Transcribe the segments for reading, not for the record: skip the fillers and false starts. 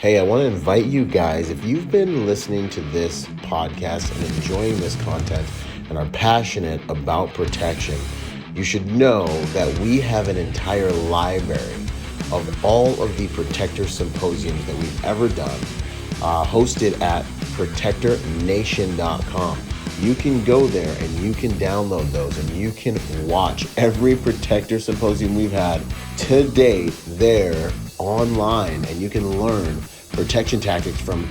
Hey, I want to invite you guys, if you've been listening to this podcast and enjoying this content and are passionate about protection, you should know that we have an entire library of all of the Protector Symposiums that we've ever done, hosted at protectornation.com. You can go there and you can download those and you can watch every Protector Symposium we've had to date there online, and you can learn protection tactics from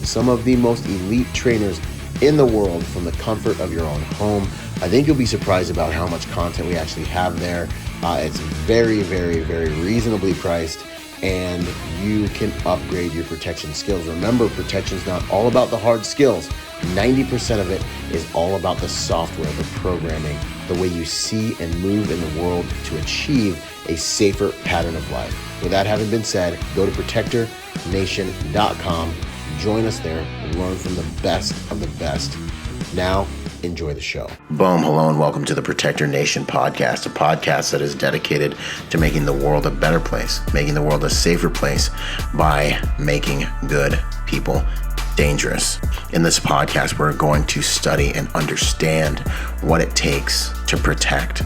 some of the most elite trainers in the world from the comfort of your own home. I think you'll be surprised about how much content we actually have there. It's very, very, very reasonably priced, and you can upgrade your protection skills. Remember, protection is not all about the hard skills. 90% of it is all about the software, the programming, the way you see and move in the world to achieve a safer pattern of life. With that having been said, go to protectornation.com, join us there, and learn from the best of the best. Now, enjoy the show. Boom, hello, and welcome to the Protector Nation podcast, a podcast that is dedicated to making the world a better place, making the world a safer place by making good people dangerous. In this podcast, we're going to study and understand what it takes to protect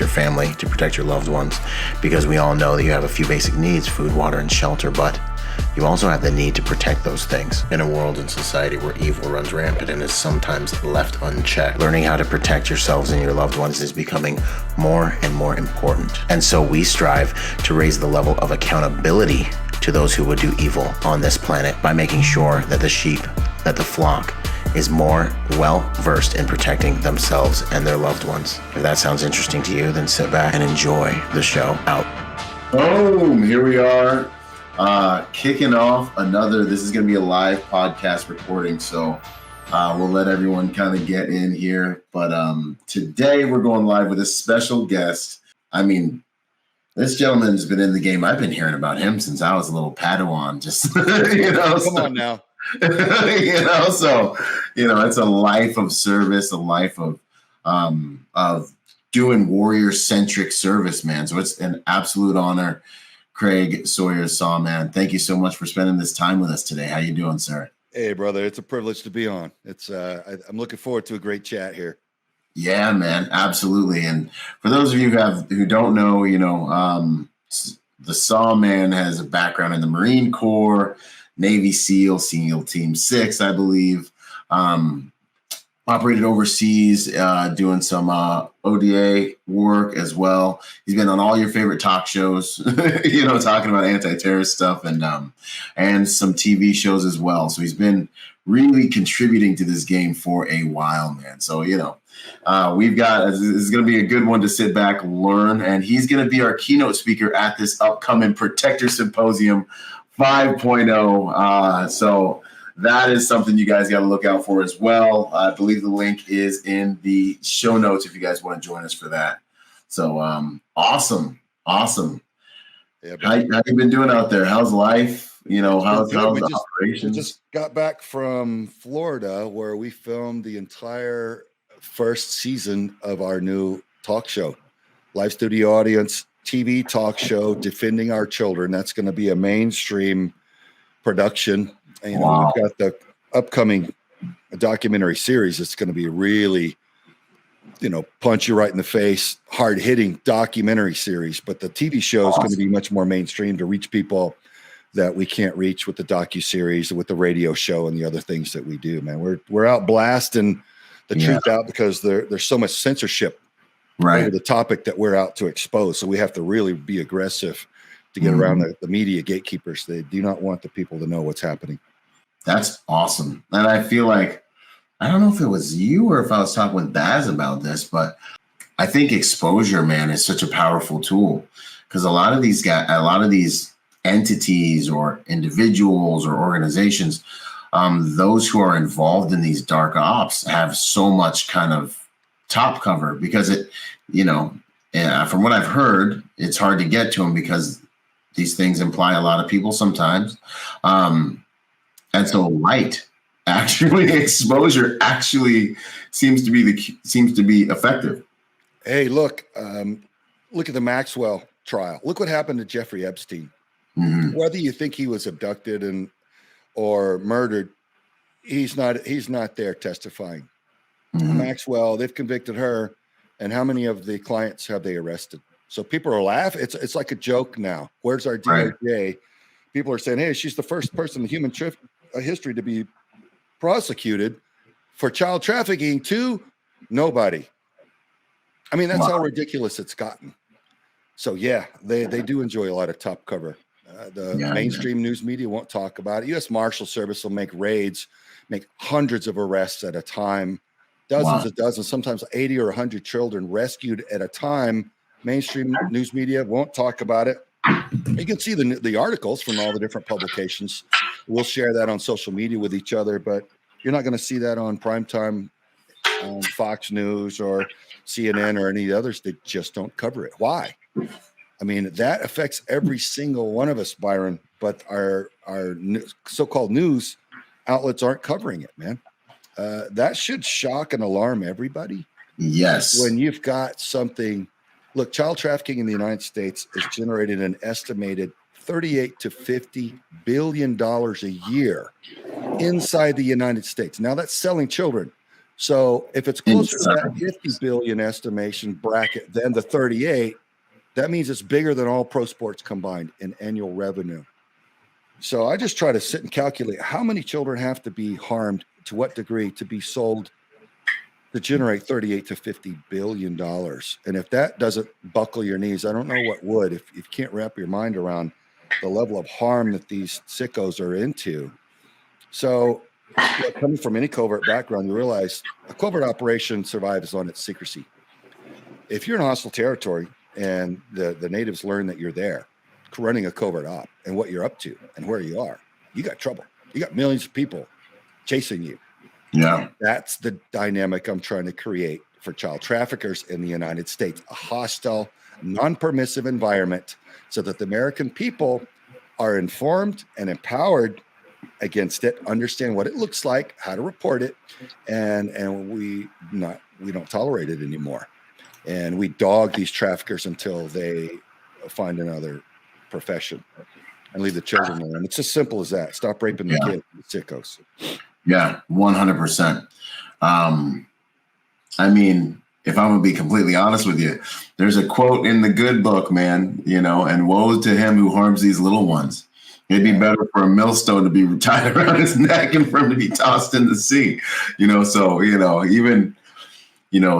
your family, to protect your loved ones, because we all know that you have a few basic needs: food, water, and shelter, but you also have the need to protect those things in a world and society where evil runs rampant and is sometimes left unchecked. Learning how to protect yourselves and your loved ones is becoming more and more important. And so we strive to raise the level of accountability to those who would do evil on this planet by making sure that the sheep, that the flock, is more well-versed in protecting themselves and their loved ones. If that sounds interesting to you, then sit back and enjoy the show out. Boom, here we are, kicking off this is going to be a live podcast recording, so we'll let everyone kind of get in here. But today we're going live with a special guest. I mean, this gentleman's been in the game. I've been hearing about him since I was a little Padawan. Just Come on now. It's a life of service, a life of doing warrior-centric service, man. So it's an absolute honor. Craig Sawyer, Sawman, thank you so much for spending this time with us today. How you doing, sir? Hey, brother. It's a privilege to be on. It's I'm looking forward to a great chat here. Yeah, man, absolutely. And for those of you who don't know, the Sawman has a background in the Marine Corps, Navy SEAL Team 6, I believe. Operated overseas, doing some ODA work as well. He's been on all your favorite talk shows, talking about anti-terrorist stuff and some TV shows as well. So he's been really contributing to this game for a while, man. So, this is going to be a good one to sit back, learn, and he's going to be our keynote speaker at this upcoming Protector Symposium 5.0. So that is something you guys got to look out for as well. I believe the link is in the show notes if you guys want to join us for that. So awesome. Yeah, how you been doing out there? How's life? How's the operations? We just got back from Florida, where we filmed the entire first season of our new talk show, live studio audience, TV talk show, Defending Our Children. That's going to be a mainstream production. And, wow. We've got the upcoming documentary series. It's going to be really, punch you right in the face, hard-hitting documentary series. But the TV show is going to be much more mainstream to reach people that we can't reach with the docuseries, with the radio show, and the other things that we do. Man, we're out blasting the truth out because there's so much censorship over the topic that we're out to expose. So we have to really be aggressive to get around the media gatekeepers. They do not want the people to know what's happening. That's awesome. And I feel like, I don't know if it was you or if I was talking with Baz about this, but I think exposure, man, is such a powerful tool, because a lot of these entities or individuals or organizations, those who are involved in these dark ops have so much kind of top cover, because from what I've heard, it's hard to get to them because these things imply a lot of people sometimes. And so exposure actually seems to be effective. Hey, look at the Maxwell trial. Look what happened to Jeffrey Epstein. Mm-hmm. Whether you think he was abducted or murdered, he's not there testifying. Mm-hmm. Maxwell, they've convicted her, and how many of the clients have they arrested? So people are laughing. It's like a joke now. Where's our DOJ? Right. People are saying, hey, she's the first person in human history to be prosecuted for child trafficking to nobody. I mean, that's how ridiculous it's gotten. So yeah, they do enjoy a lot of top cover. The mainstream news media won't talk about it. U.S. Marshal Service will make raids, make hundreds of arrests at a time, dozens of dozens, sometimes 80 or 100 children rescued at a time. Mainstream news media won't talk about it. You can see the articles from all the different publications. We'll share that on social media with each other, but you're not going to see that on primetime on Fox News or CNN or any of the others. They just don't cover it. Why? I mean, that affects every single one of us, Byron, but our so-called news outlets aren't covering it, man. That should shock and alarm everybody. Yes. When you've got something, look, child trafficking in the United States is generated an estimated $38 to $50 billion a year inside the United States. Now that's selling children. So if it's closer to that 50 billion estimation bracket than the 38, that means it's bigger than all pro sports combined in annual revenue. So I just try to sit and calculate how many children have to be harmed, to what degree, to be sold to generate 38 to 50 billion dollars. And if that doesn't buckle your knees, I don't know what would. If you can't wrap your mind around the level of harm that these sickos are into. So coming from any covert background, you realize a covert operation survives on its secrecy. If you're in hostile territory and the natives learn that you're there running a covert op and what you're up to and where you are, you got trouble. You got millions of people chasing you. Yeah. That's the dynamic I'm trying to create for child traffickers in the United States, a hostile, non-permissive environment so that the American people are informed and empowered against it, understand what it looks like, how to report it, and we don't tolerate it anymore. And we dog these traffickers until they find another profession and leave the children alone. It's as simple as that. Stop raping the kids, the sickos. Yeah, 100%. I mean, if I'm going to be completely honest with you, there's a quote in the good book, man, and woe to him who harms these little ones. It'd be better for a millstone to be tied around his neck and for him to be tossed in the sea, So, even,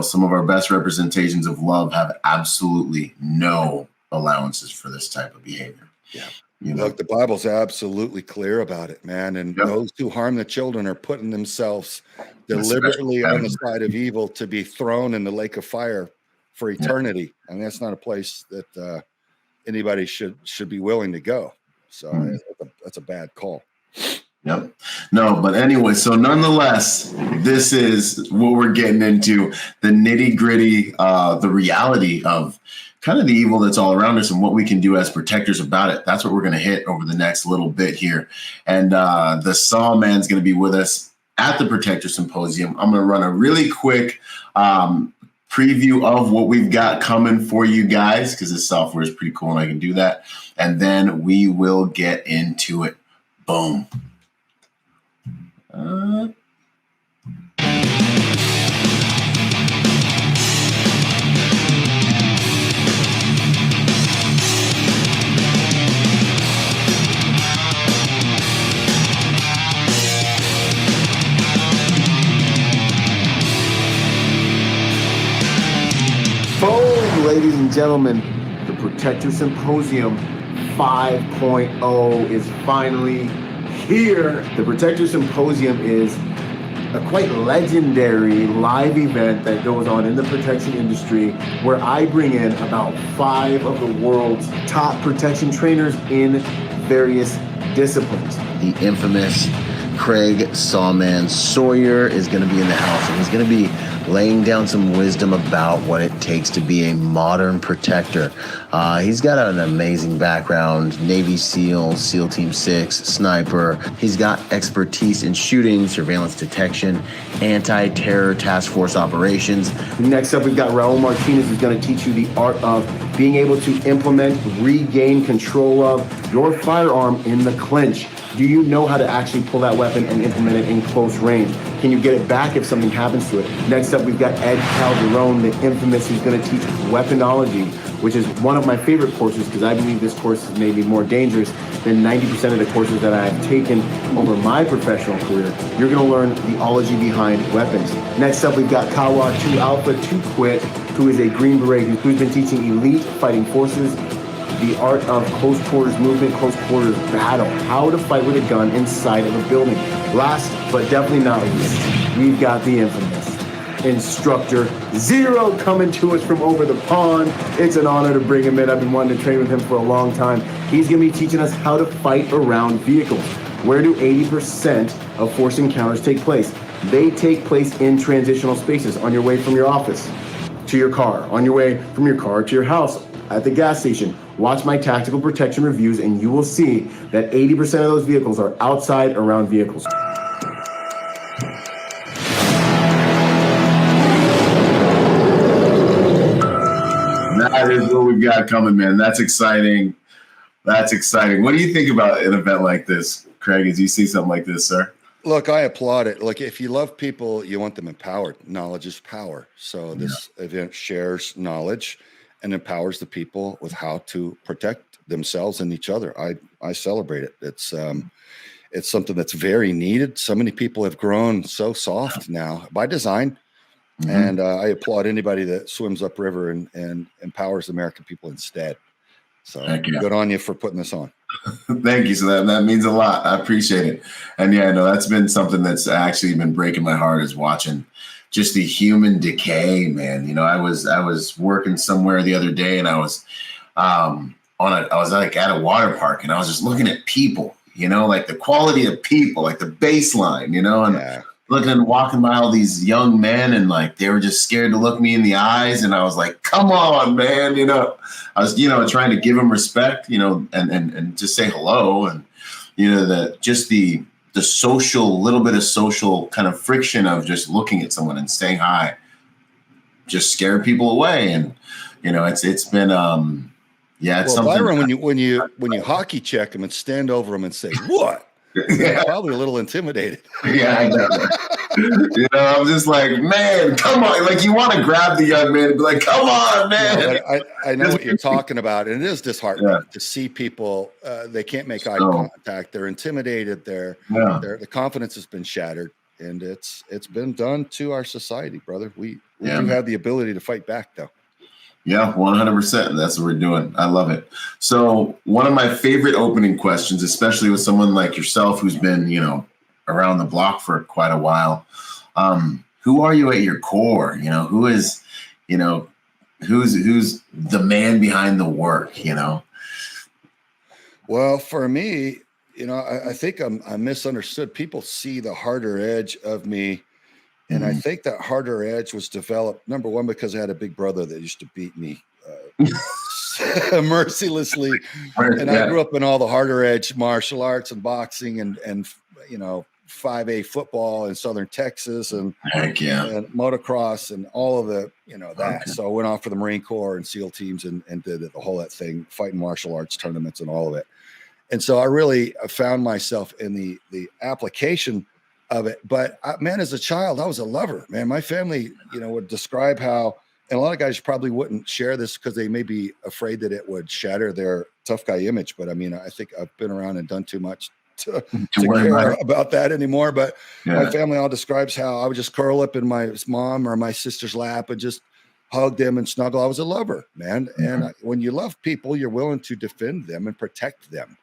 some of our best representations of love have absolutely no allowances for this type of behavior. Yeah. Look, the Bible's absolutely clear about it, man. And those who harm the children are putting themselves deliberately on the side of evil to be thrown in the lake of fire for eternity. And that's not a place that anybody should be willing to go. So that's a bad call. Yep. No, but anyway, so nonetheless, this is what we're getting into, the nitty gritty, the reality of kind of the evil that's all around us and what we can do as protectors about it. That's what we're going to hit over the next little bit here. And the Sawman's going to be with us at the Protector Symposium. I'm going to run a really quick preview of what we've got coming for you guys, because this software is pretty cool and I can do that. And then we will get into it. Boom. Ladies and gentlemen, the Protector Symposium 5.0 is finally here. The Protector Symposium is a quite legendary live event that goes on in the protection industry where I bring in about 5 of the world's top protection trainers in various disciplines. The infamous Craig Sawman Sawyer is going to be in the house, and he's going to be laying down some wisdom about what it takes to be a modern protector. He's got an amazing background: Navy SEAL, SEAL Team 6, sniper. He's got expertise in shooting, surveillance detection, anti-terror task force operations. Next up, we've got Raul Martinez, who's going to teach you the art of being able to implement, regain control of your firearm in the clinch. Do you know how to actually pull that weapon and implement it in close range? Can you get it back if something happens to it? Next up, we've got Ed Calderon, the infamous, who's going to teach weaponology, which is one of my favorite courses because I believe this course is maybe more dangerous than 90% of the courses that I've taken over my professional career. You're going to learn the ology behind weapons. Next up, we've got Kawa 2 Alpha 2 Quit, who is a Green Beret who's been teaching elite fighting forces the art of close quarters movement, close quarters battle, how to fight with a gun inside of a building. Last but definitely not least, we've got the infamous Instructor Zero coming to us from over the pond. It's an honor to bring him in. I've been wanting to train with him for a long time. He's going to be teaching us how to fight around vehicles. Where do 80% of force encounters take place? They take place in transitional spaces, on your way from your office to your car, on your way from your car to your house, at the gas station. Watch my tactical protection reviews and you will see that 80% of those vehicles are outside around vehicles. That is what we've got coming, man. That's exciting. That's exciting. What do you think about an event like this, Craig, as you see something like this, sir? Look, I applaud it. Look, if you love people, you want them empowered. Knowledge is power. So this event shares knowledge and empowers the people with how to protect themselves and each other. I celebrate it. It's something that's very needed. So many people have grown so soft now by design. Mm-hmm. And I applaud anybody that swims upriver and empowers the American people instead. So good on you for putting this on. Thank you. So that means a lot. I appreciate it. And yeah, no, that's been something that's actually been breaking my heart, is watching just the human decay, man. You know, I was working somewhere the other day, and I was like at a water park, and I was just looking at people, you know, like the quality of people, like the baseline, you know, and looking and walking by all these young men, and like they were just scared to look me in the eyes, and I was like, come on, man, you know. I was, you know, trying to give them respect, you know, and just say hello, and you know, the social, little bit of social kind of friction of just looking at someone and saying hi just scared people away. And you know, it's been it's well, something. Byron, when you hockey check them and stand over them and say what? They're probably a little intimidated. Yeah, I know. You know, I'm just like, man, come on. Like, you want to grab the young man and be like, come on, man. No, I know what you're talking about. And it is disheartening to see people, they can't make eye contact. They're intimidated. Their the confidence has been shattered. And it's been done to our society, brother. We do have the ability to fight back, though. Yeah, 100%. That's what we're doing. I love it. So one of my favorite opening questions, especially with someone like yourself who's been, you know, around the block for quite a while. Who are you at your core? You know, who's the man behind the work, you know? Well, for me, you know, I think I'm misunderstood. People see the harder edge of me. And I think that harder edge was developed, number one, because I had a big brother that used to beat me mercilessly. And I grew up in all the harder edge martial arts and boxing and you know, 5A football in Southern Texas and motocross and all of the, you know, that. Okay. So I went off for the Marine Corps and SEAL teams and did the whole that thing, fighting martial arts tournaments and all of it. And so I really found myself in the application of it. But man, as a child, I was a lover, man. My family, you know, would describe how, and a lot of guys probably wouldn't share this because they may be afraid that it would shatter their tough guy image. But I mean, I think I've been around and done too much to care about that anymore. But my family all describes how I would just curl up in my mom or my sister's lap and just hug them and snuggle. I was a lover, man. Mm-hmm. And when you love people, you're willing to defend them and protect them.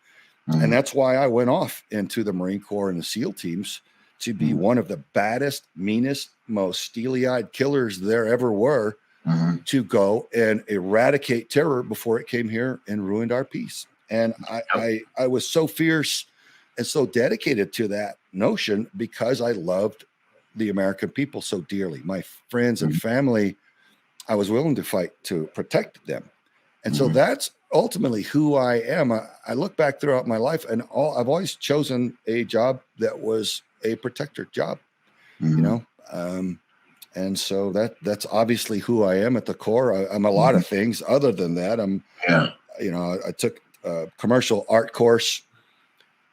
Mm-hmm. And that's why I went off into the Marine Corps and the SEAL teams to be one of the baddest, meanest, most steely-eyed killers there ever were, to go and eradicate terror before it came here and ruined our peace. And I was so fierce and so dedicated to that notion because I loved the American people so dearly. My friends and family, I was willing to fight to protect them. And so that's ultimately who I am. I look back throughout my life, and I've always chosen a job that was a protector job, you know? And so that's obviously who I am at the core. I'm a lot of things other than that. I took a commercial art course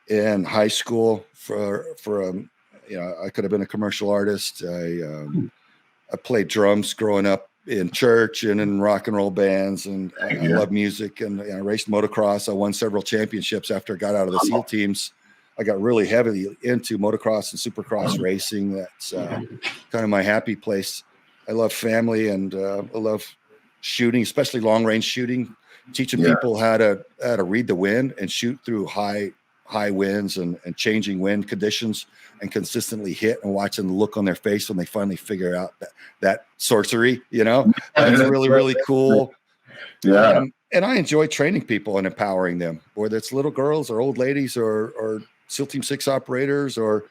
in high school for I could have been a commercial artist. I played drums growing up in church and in rock and roll bands, and I love music, and I raced motocross. I won several championships after I got out of the SEAL teams. I got really heavily into motocross and supercross racing. That's kind of my happy place. I love family, and I love shooting, especially long range shooting, teaching people how to read the wind and shoot through high winds and changing wind conditions, and consistently hit, and watching the look on their face when they finally figure out that sorcery, that's really cool. And I enjoy training people and empowering them, whether it's little girls or old ladies or SEAL Team 6 operators or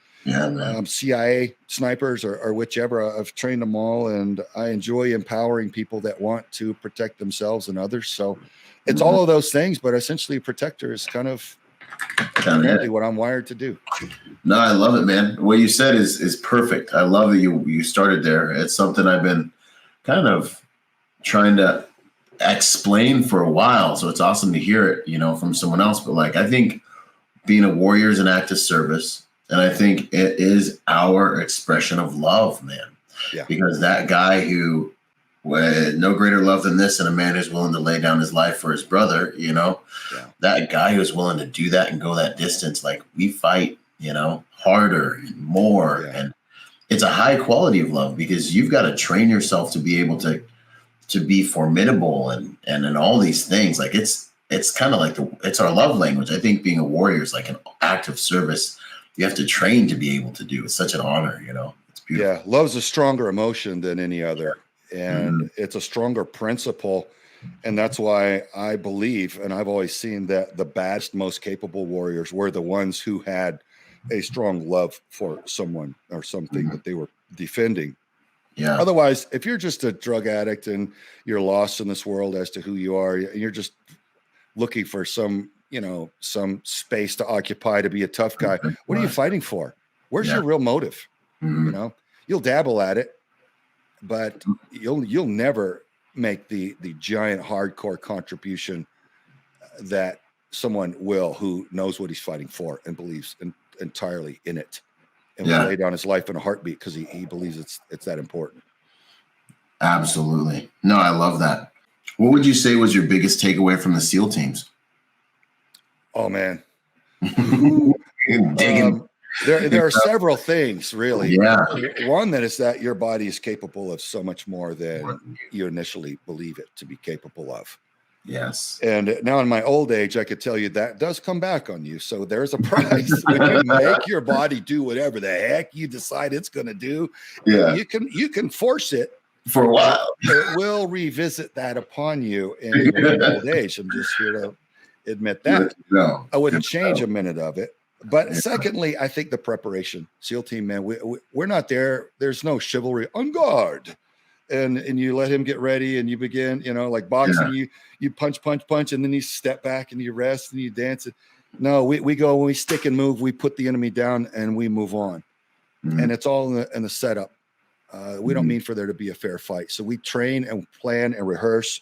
CIA snipers or whichever. I've trained them all, and I enjoy empowering people that want to protect themselves and others. So it's all of those things, but essentially a protector is kind of what I'm wired to do. No, I love it, man. What you said is perfect. I love that you started there. It's something I've been kind of trying to explain for a while. So it's awesome to hear it, from someone else. But I think being a warrior is an act of service. And I think it is our expression of love, man. Yeah. Because that guy who, no greater love than this, and a man who's willing to lay down his life for his brother, that guy who's willing to do that and go that distance, we fight, harder and more. Yeah. And it's a high quality of love, because you've got to train yourself to be able to be formidable and all these things. It's kind of it's our love language. I think being a warrior is like an act of service you have to train to be able to do. It's such an honor, It's beautiful. Yeah, love's a stronger emotion than any other. And it's a stronger principle. And that's why I believe, and I've always seen that the best, most capable warriors were the ones who had a strong love for someone or something that they were defending. Yeah. Otherwise, if you're just a drug addict and you're lost in this world as to who you are, you're just looking for some space to occupy to be a tough guy. What are you fighting for? Where's your real motive? You'll dabble at it, but you'll never make the giant hardcore contribution that someone will who knows what he's fighting for and believes entirely in it, and will lay down his life in a heartbeat because he believes it's that important. Absolutely. No, I love that. What would you say was your biggest takeaway from the SEAL teams? Oh man. There are several things, really. Yeah. One, that is that your body is capable of so much more than you initially believe it to be capable of. Yes. And now in my old age, I could tell you that does come back on you. So there's a price when you make your body do whatever the heck you decide it's going to do. Yeah. You can force it for a while. It will revisit that upon you in your old age. I'm just here to admit that. No. I wouldn't change a minute of it. But secondly, I think the preparation. SEAL team, man, we're not there. There's no chivalry. On guard. And you let him get ready and you begin, like boxing, you punch, and then you step back and you rest and you dance. No, we go, when we stick and move, we put the enemy down and we move on. And it's all in the setup. We don't mean for there to be a fair fight. So we train and plan and rehearse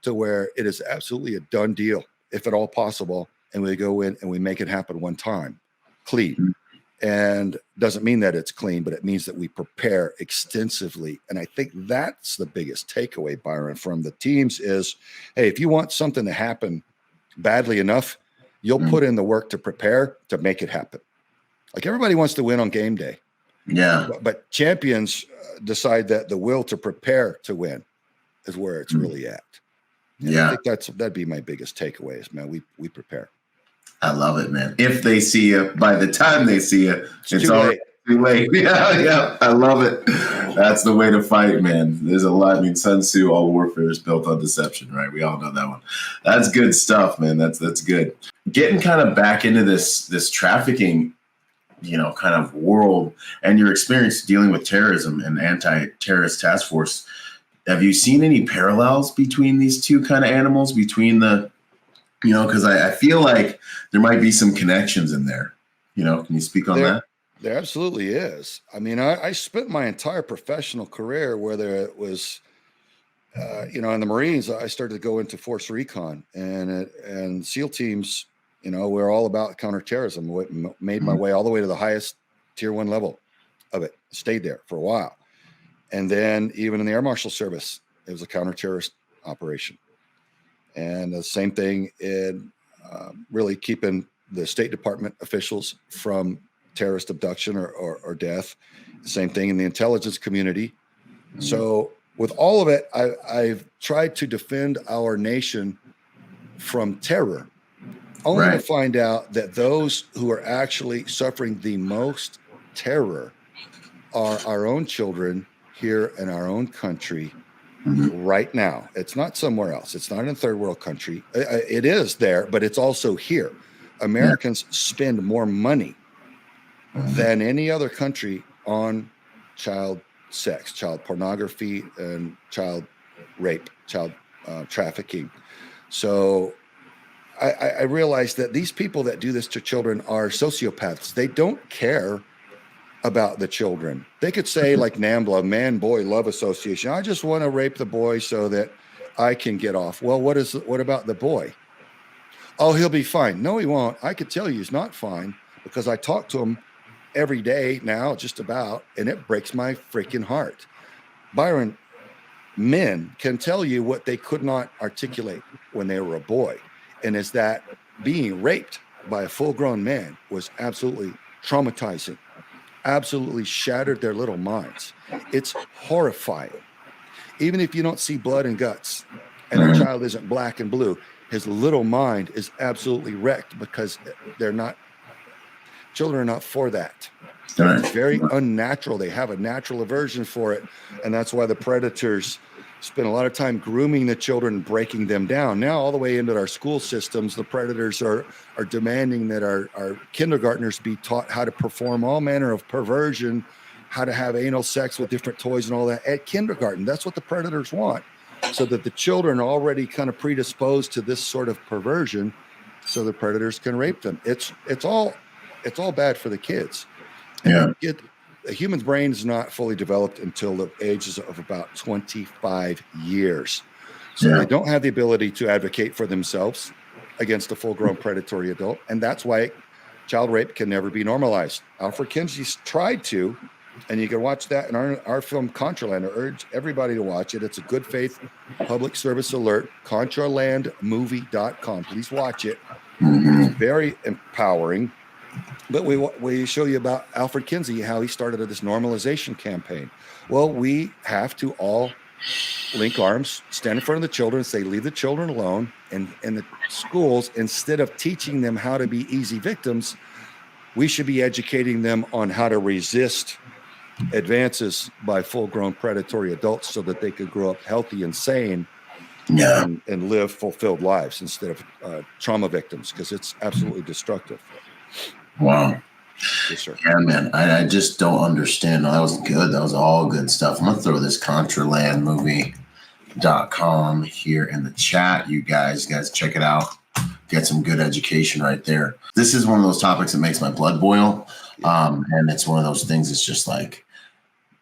to where it is absolutely a done deal, if at all possible. And we go in and we make it happen one time, clean. And doesn't mean that it's clean, but it means that we prepare extensively. And I think that's the biggest takeaway, Byron, from the teams is, hey, if you want something to happen badly enough, you'll put in the work to prepare to make it happen. Like everybody wants to win on game day. Yeah. But champions decide that the will to prepare to win is where it's really at. And I think that'd be my biggest takeaway is, man, we prepare. I love it, man. If they see you, by the time they see you, it's already too late. Yeah. I love it. That's the way to fight, man. There's a lot. I mean, Sun Tzu, all warfare is built on deception, right? We all know that one. That's good stuff, man. That's good. Getting kind of back into this trafficking, kind of world and your experience dealing with terrorism and anti-terrorist task force, have you seen any parallels between these two kind of animals, between the, because I feel like there might be some connections in there. Can you speak on that? There absolutely is. I mean, I spent my entire professional career, whether it was, in the Marines, I started to go into force recon and SEAL teams. We're all about counterterrorism. Made my way all the way to the highest tier 1 level of it. Stayed there for a while. And then even in the Air Marshal Service, it was a counter-terrorist operation. And the same thing in really keeping the State Department officials from terrorist abduction or death. The same thing in the intelligence community. So with all of it, I've tried to defend our nation from terror, only to find out that those who are actually suffering the most terror are our own children here in our own country right now. It's not somewhere else. It's not in a third world country. It is there, but it's also here. Americans spend more money than any other country on child sex, child pornography, and child rape, child trafficking. So I realized that these people that do this to children are sociopaths. They don't care about the children. They could say, like NAMBLA, Man Boy Love Association, I just want to rape the boy so that I can get off. Well, what about the boy? Oh, he'll be fine. No, he won't. I could tell you he's not fine because I talk to him every day now, just about, and it breaks my freaking heart. Byron, men can tell you what they could not articulate when they were a boy, and is that being raped by a full-grown man was absolutely traumatizing, absolutely shattered their little minds. It's horrifying. Even if you don't see blood and guts, and a child isn't black and blue, his little mind is absolutely wrecked because children are not for that. It's very unnatural. They have a natural aversion for it. And that's why the predators spend a lot of time grooming the children, breaking them down. Now, all the way into our school systems, the predators are demanding that our kindergartners be taught how to perform all manner of perversion, how to have anal sex with different toys and all that at kindergarten. That's what the predators want, so that the children are already kind of predisposed to this sort of perversion, so the predators can rape them. It's all bad for the kids. And the human's brain is not fully developed until the ages of about 25 years. So they don't have the ability to advocate for themselves against a full-grown predatory adult. And that's why child rape can never be normalized. Alfred Kinsey's tried to, and you can watch that in our film Contraland. I urge everybody to watch it. It's a good faith public service alert, contralandmovie.com. Please watch it. It's very empowering. But we show you about Alfred Kinsey, how he started this normalization campaign. Well, we have to all link arms, stand in front of the children, say, leave the children alone. And in the schools, instead of teaching them how to be easy victims, we should be educating them on how to resist advances by full-grown predatory adults so that they could grow up healthy and sane and live fulfilled lives instead of trauma victims, because it's absolutely destructive. Wow. Yes, sir. Yeah, man. I just don't understand. No, that was good. That was all good stuff. I'm going to throw this contralandmovie.com here in the chat. You guys check it out. Get some good education right there. This is one of those topics that makes my blood boil. And it's one of those things that's just like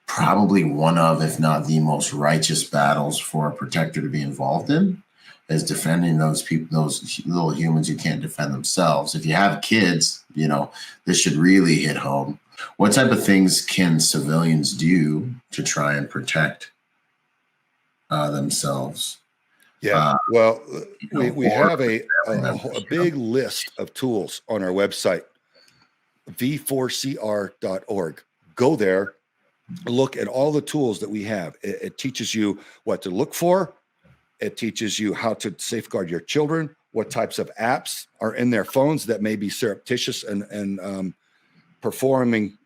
probably one of, if not the most righteous battles for a protector to be involved in, is defending those people, those little humans who can't defend themselves. If you have kids, this should really hit home. What type of things can civilians do to try and protect themselves? Yeah, well, we have a big list of tools on our website, v4cr.org. Go there, look at all the tools that we have. It teaches you what to look for. It teaches you how to safeguard your children, what types of apps are in their phones that may be surreptitious and performing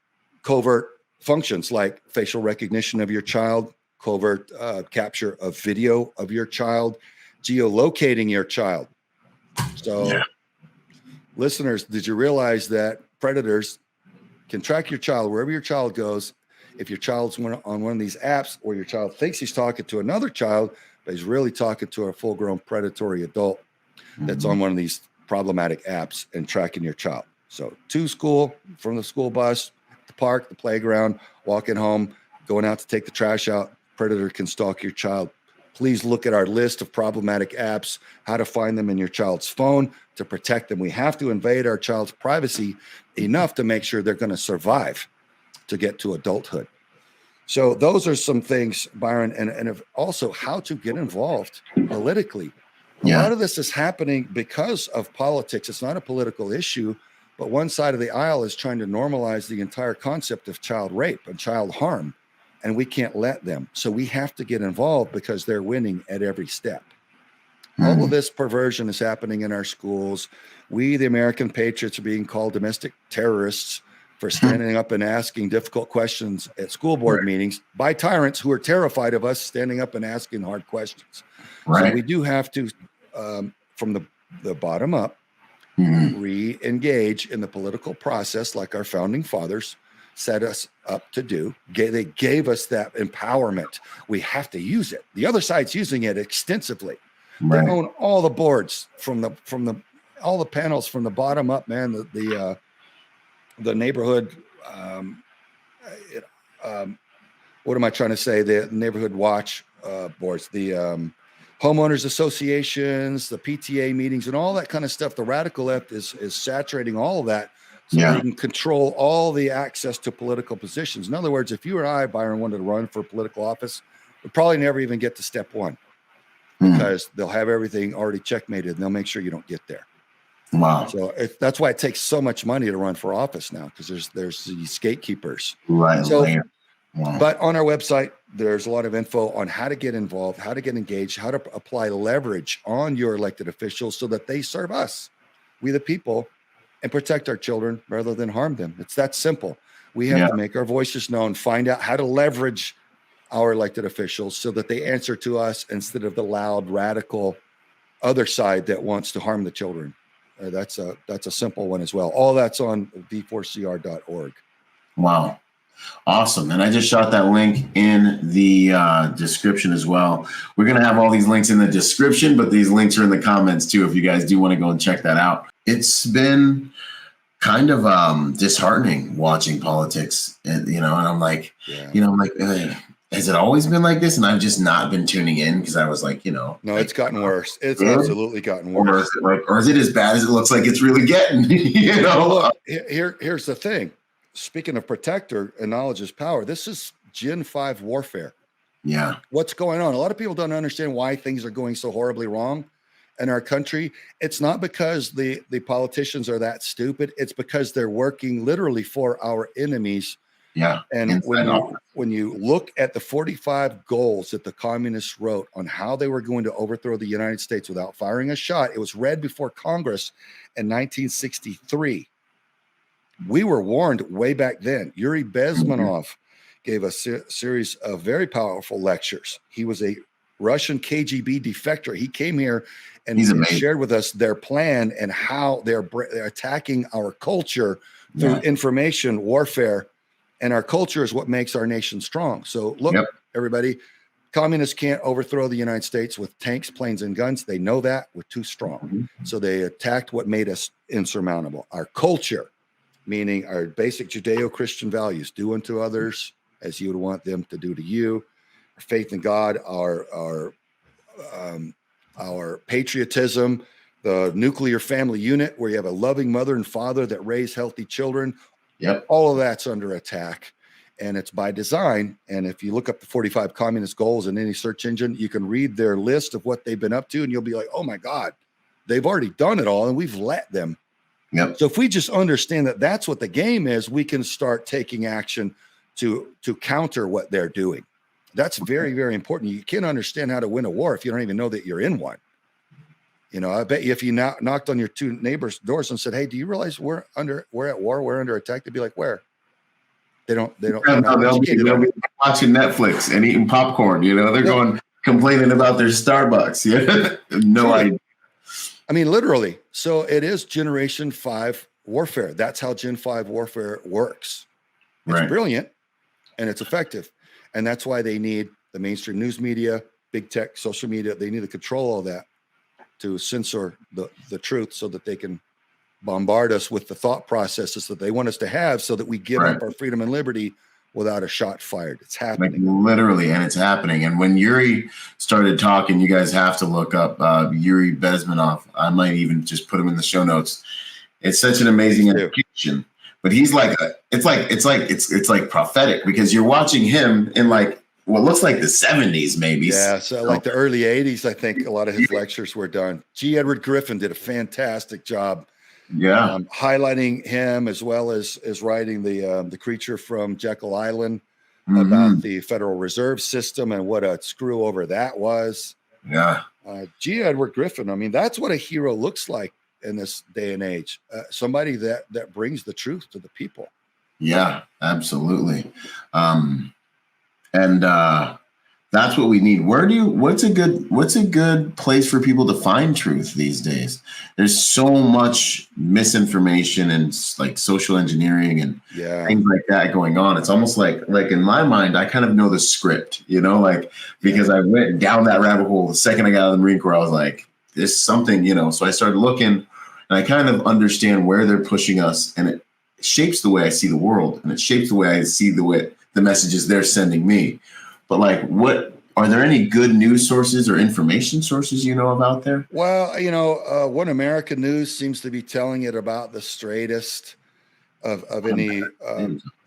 covert functions like facial recognition of your child, covert capture of video of your child, geolocating your child. So, listeners, did you realize that predators can track your child wherever your child goes. If your child's on one of these apps or your child thinks he's talking to another child, but he's really talking to a full-grown predatory adult that's on one of these problematic apps and tracking your child. So to school, from the school bus, the park, the playground, walking home, going out to take the trash out, predator can stalk your child. Please look at our list of problematic apps, how to find them in your child's phone to protect them. We have to invade our child's privacy enough to make sure they're going to survive to get to adulthood. So those are some things, Byron, and also how to get involved politically. A lot of this is happening because of politics. It's not a political issue, but one side of the aisle is trying to normalize the entire concept of child rape and child harm, and we can't let them. So we have to get involved because they're winning at every step. All of this perversion is happening in our schools. We, the American patriots, are being called domestic terrorists for standing up and asking difficult questions at school board meetings by tyrants who are terrified of us standing up and asking hard questions. So we do have to, from the bottom up, re-engage in the political process like our founding fathers set us up to do. They gave us that empowerment. We have to use it. The other side's using it extensively. They own all the boards from all the panels from the bottom up, man. The neighborhood, what am I trying to say? The neighborhood watch boards, the homeowners associations, the PTA meetings, and all that kind of stuff. The radical left is saturating all of that, so they can control all the access to political positions. In other words, if you or I, Byron, wanted to run for political office, we'd probably never even get to step one because they'll have everything already checkmated and they'll make sure you don't get there. Wow. So that's why it takes so much money to run for office now, because there's these gatekeepers. Right. So, but on our website, there's a lot of info on how to get involved, how to get engaged, how to apply leverage on your elected officials so that they serve us, we the people, and protect our children rather than harm them. It's that simple. We have to make our voices known, find out how to leverage our elected officials so that they answer to us instead of the loud, radical other side that wants to harm the children. That's a simple one as well. All that's on v4cr.org. Wow. Awesome. And I just shot that link in the description as well. We're going to have all these links in the description, but these links are in the comments too, if you guys do want to go and check that out. It's been kind of disheartening watching politics, and I'm like, has it always been like this? And I've just not been tuning in because I was like, no, it's gotten worse. It's absolutely gotten worse. Or is it as bad as it looks like it's really getting? Look, here's the thing. Speaking of protector and knowledge is power, this is Gen 5 warfare. Yeah. What's going on? A lot of people don't understand why things are going so horribly wrong in our country. It's not because the politicians are that stupid. It's because they're working literally for our enemies. Yeah. And when you look at the 45 goals that the communists wrote on how they were going to overthrow the United States without firing a shot, it was read before Congress in 1963. We were warned way back then. Yuri Bezmenov gave a series of very powerful lectures. He was a Russian KGB defector. He came here and shared with us their plan and how they're attacking our culture through information warfare. And our culture is what makes our nation strong. So look, everybody, communists can't overthrow the United States with tanks, planes, and guns. They know that. We're too strong. So they attacked what made us insurmountable. Our culture, meaning our basic Judeo-Christian values, do unto others as you would want them to do to you. Our faith in God, our patriotism, the nuclear family unit where you have a loving mother and father that raise healthy children. Yep. All of that's under attack, and it's by design. And if you look up the 45 communist goals in any search engine, you can read their list of what they've been up to, and you'll be like, oh my God, they've already done it all, and we've let them. Yep. So if we just understand that that's what the game is, we can start taking action to counter what they're doing. That's very, very important. You can't understand how to win a war if you don't even know that you're in one. I bet you if you knocked on your two neighbors' doors and said, "Hey, do you realize we're at war? We're under attack." They'd be like, "Where?" They'll be watching Netflix and eating popcorn. They're going complaining about their Starbucks. Yeah, no idea. I mean, literally. So it is Generation 5 warfare. That's how Gen 5 warfare works. It's Right. brilliant and it's effective. And that's why they need the mainstream news media, big tech, social media. They need to control all that to censor the truth so that they can bombard us with the thought processes that they want us to have so that we give Right. up our freedom and liberty without a shot fired. It's happening. Like literally, and it's happening. And when Yuri started talking, you guys have to look up Yuri Bezmenov. I might even just put him in the show notes. It's such an amazing education. But he's like, it's like prophetic, because you're watching him in like what looks like the 70s, maybe. Yeah, so like the early 80s, I think a lot of his lectures were done. G. Edward Griffin did a fantastic job. Yeah, highlighting him, as well as writing the creature from Jekyll Island Mm-hmm. about the Federal Reserve System and what a screw over that was. Yeah. G. Edward Griffin. I mean, that's what a hero looks like in this day and age. Somebody that brings the truth to the people. Yeah, absolutely. And that's what we need. What's a good place for people to find truth these days? There's so much misinformation and like social engineering and things like that going on. It's almost like in my mind, I kind of know the script, like, because I went down that rabbit hole the second I got out of the Marine Corps. I was like, there's something, so I started looking, and I kind of understand where they're pushing us, and it shapes the way I see the world, and it shapes the way I see the messages they're sending me. But like, what are there any good news sources or information sources of out there? Well, One American News seems to be telling it about the straightest of any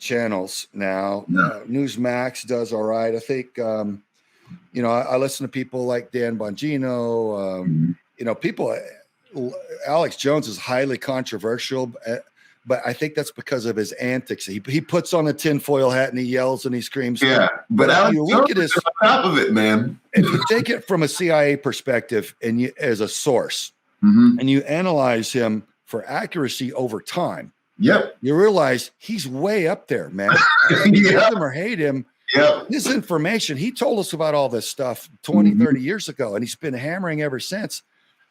channels now. Yeah. Newsmax does all right. I think, I listen to people like Dan Bongino. People. Alex Jones is highly controversial. But I think that's because of his antics. He puts on a tinfoil hat and he yells and he screams. Yeah, but if you look at his, on top of it, man. If you take it from a CIA perspective and as a source, and you analyze him for accuracy over time, you realize he's way up there, man. You love him or hate him. His information, he told us about all this stuff 20, 30 years ago, and he's been hammering ever since.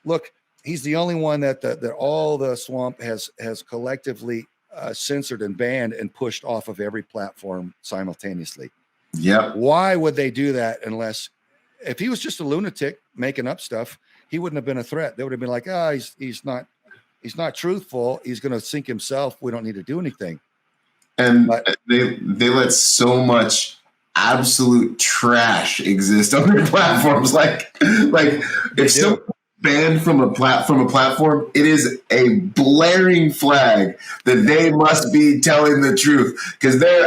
Look, he's the only one that all the swamp has collectively censored and banned and pushed off of every platform simultaneously. Yeah. Why would they do that unless, if he was just a lunatic making up stuff, he wouldn't have been a threat. They would have been like, he's not truthful. He's going to sink himself. We don't need to do anything. And they let so much absolute trash exist on their platforms. Like it's so banned from a platform, it is a blaring flag that they must be telling the truth, because they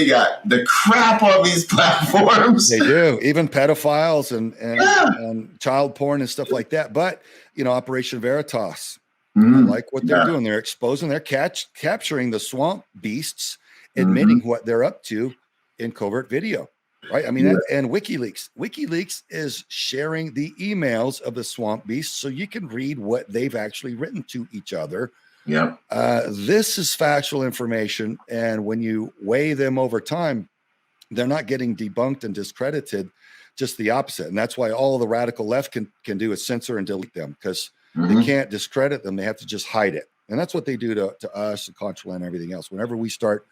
got the crap on these platforms. They do, even pedophiles and child porn and stuff like that. But Operation Veritas, I like what they're doing. They're exposing, they're capturing the swamp beasts, admitting what they're up to in covert video. Right. I mean, and WikiLeaks is sharing the emails of the swamp beasts so you can read what they've actually written to each other. Yeah. This is factual information. And when you weigh them over time, they're not getting debunked and discredited, just the opposite. And that's why all the radical left can do is censor and delete them, because they can't discredit them. They have to just hide it. And that's what they do to us and Contraland and everything else. Whenever we start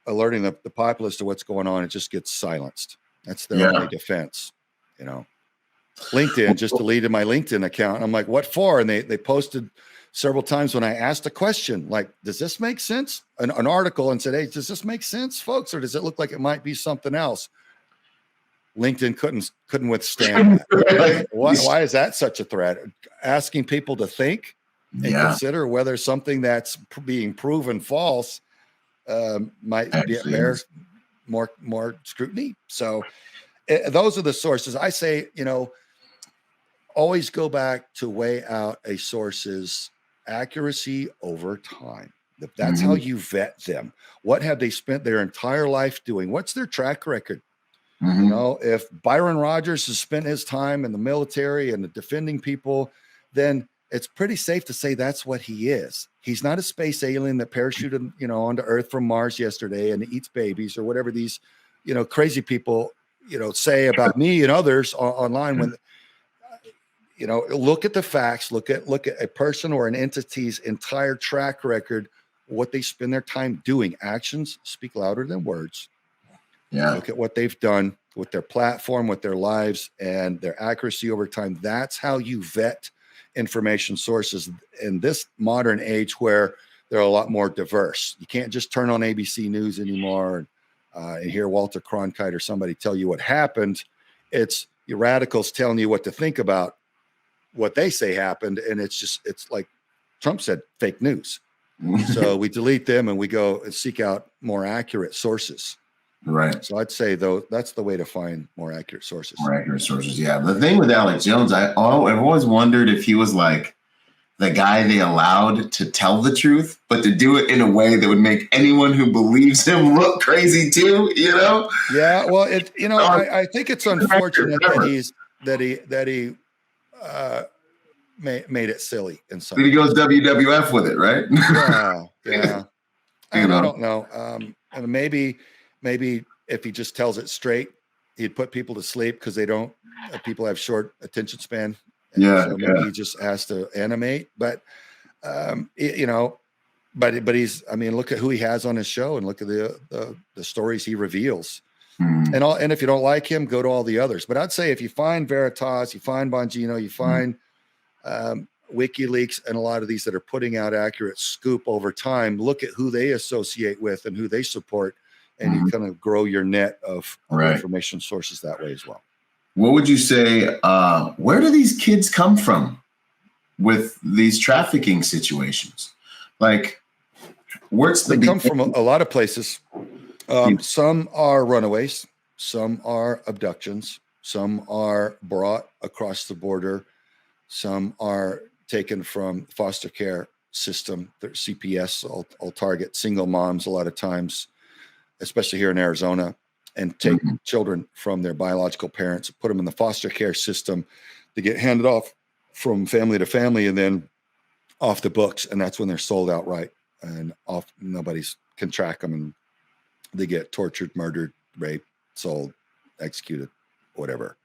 alerting the populace to what's going on, it just gets silenced. That's their only defense. LinkedIn just deleted my LinkedIn account. I'm like, what for? And they posted several times when I asked a question, like, does this make sense? An article, and said, hey, does this make sense, folks? Or does it look like it might be something else? LinkedIn couldn't withstand that. Why is that such a threat? Asking people to think and consider whether something that's being proven false might bear more scrutiny. So those are the sources. I say, always go back to weigh out a source's accuracy over time. That's how you vet them. What have they spent their entire life doing? What's their track record? If Byron Rogers has spent his time in the military and defending people, then it's pretty safe to say that's what he is. He's not a space alien that parachuted, onto Earth from Mars yesterday and eats babies, or whatever these, crazy people, say about me and others online. When look at the facts, look at a person or an entity's entire track record, what they spend their time doing. Actions speak louder than words. Yeah. Look at what they've done with their platform, with their lives, and their accuracy over time. That's how you vet information sources in this modern age where they're a lot more diverse. You can't just turn on ABC News anymore and hear Walter Cronkite or somebody tell you what happened. It's your radicals telling you what to think about what they say happened. And it's like Trump said, fake news. So we delete them and we go and seek out more accurate sources. Right. So I'd say, though, that's the way to find more accurate sources. More accurate sources, yeah. The thing with Alex Jones, I've always wondered if he was like the guy they allowed to tell the truth, but to do it in a way that would make anyone who believes him look crazy too, Yeah, well, I think it's unfortunate that he made it silly in some. But he goes WWF with it, right? Yeah. And I don't know. And maybe if he just tells it straight, he'd put people to sleep because people have short attention span. So maybe he just has to animate, but but he's, look at who he has on his show and look at the stories he reveals. And if you don't like him, go to all the others. But I'd say if you find Veritas, you find Bongino, you find WikiLeaks and a lot of these that are putting out accurate scoop over time, look at who they associate with and who they support. And you kind of grow your net of information sources that way as well. What would you say? Where do these kids come from with these trafficking situations? Like, they come from a lot of places. Some are runaways, some are abductions, some are brought across the border, some are taken from foster care system. Their CPS will target single moms a lot of times, especially here in Arizona, and take children from their biological parents, put them in the foster care system to get handed off from family to family and then off the books. And that's when they're sold outright and off. Nobody's can track them and they get tortured, murdered, raped, sold, executed, whatever.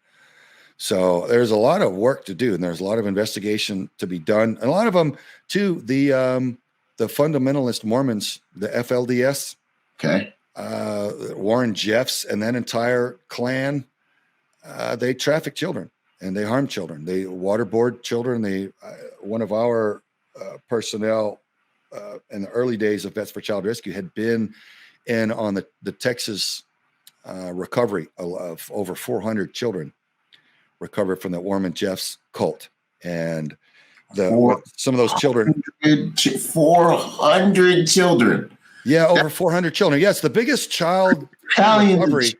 So there's a lot of work to do and there's a lot of investigation to be done. And a lot of them too, the fundamentalist Mormons, the FLDS. Okay. Warren Jeffs and that entire clan, they traffic children and they harm children. They waterboard children. One of our personnel in the early days of Vets for Child Rescue had been in on the Texas recovery of over 400 children recovered from the Warren Jeffs cult. And some of those children, 400 children. Yeah, over 400 children. Yes, the biggest child recovery,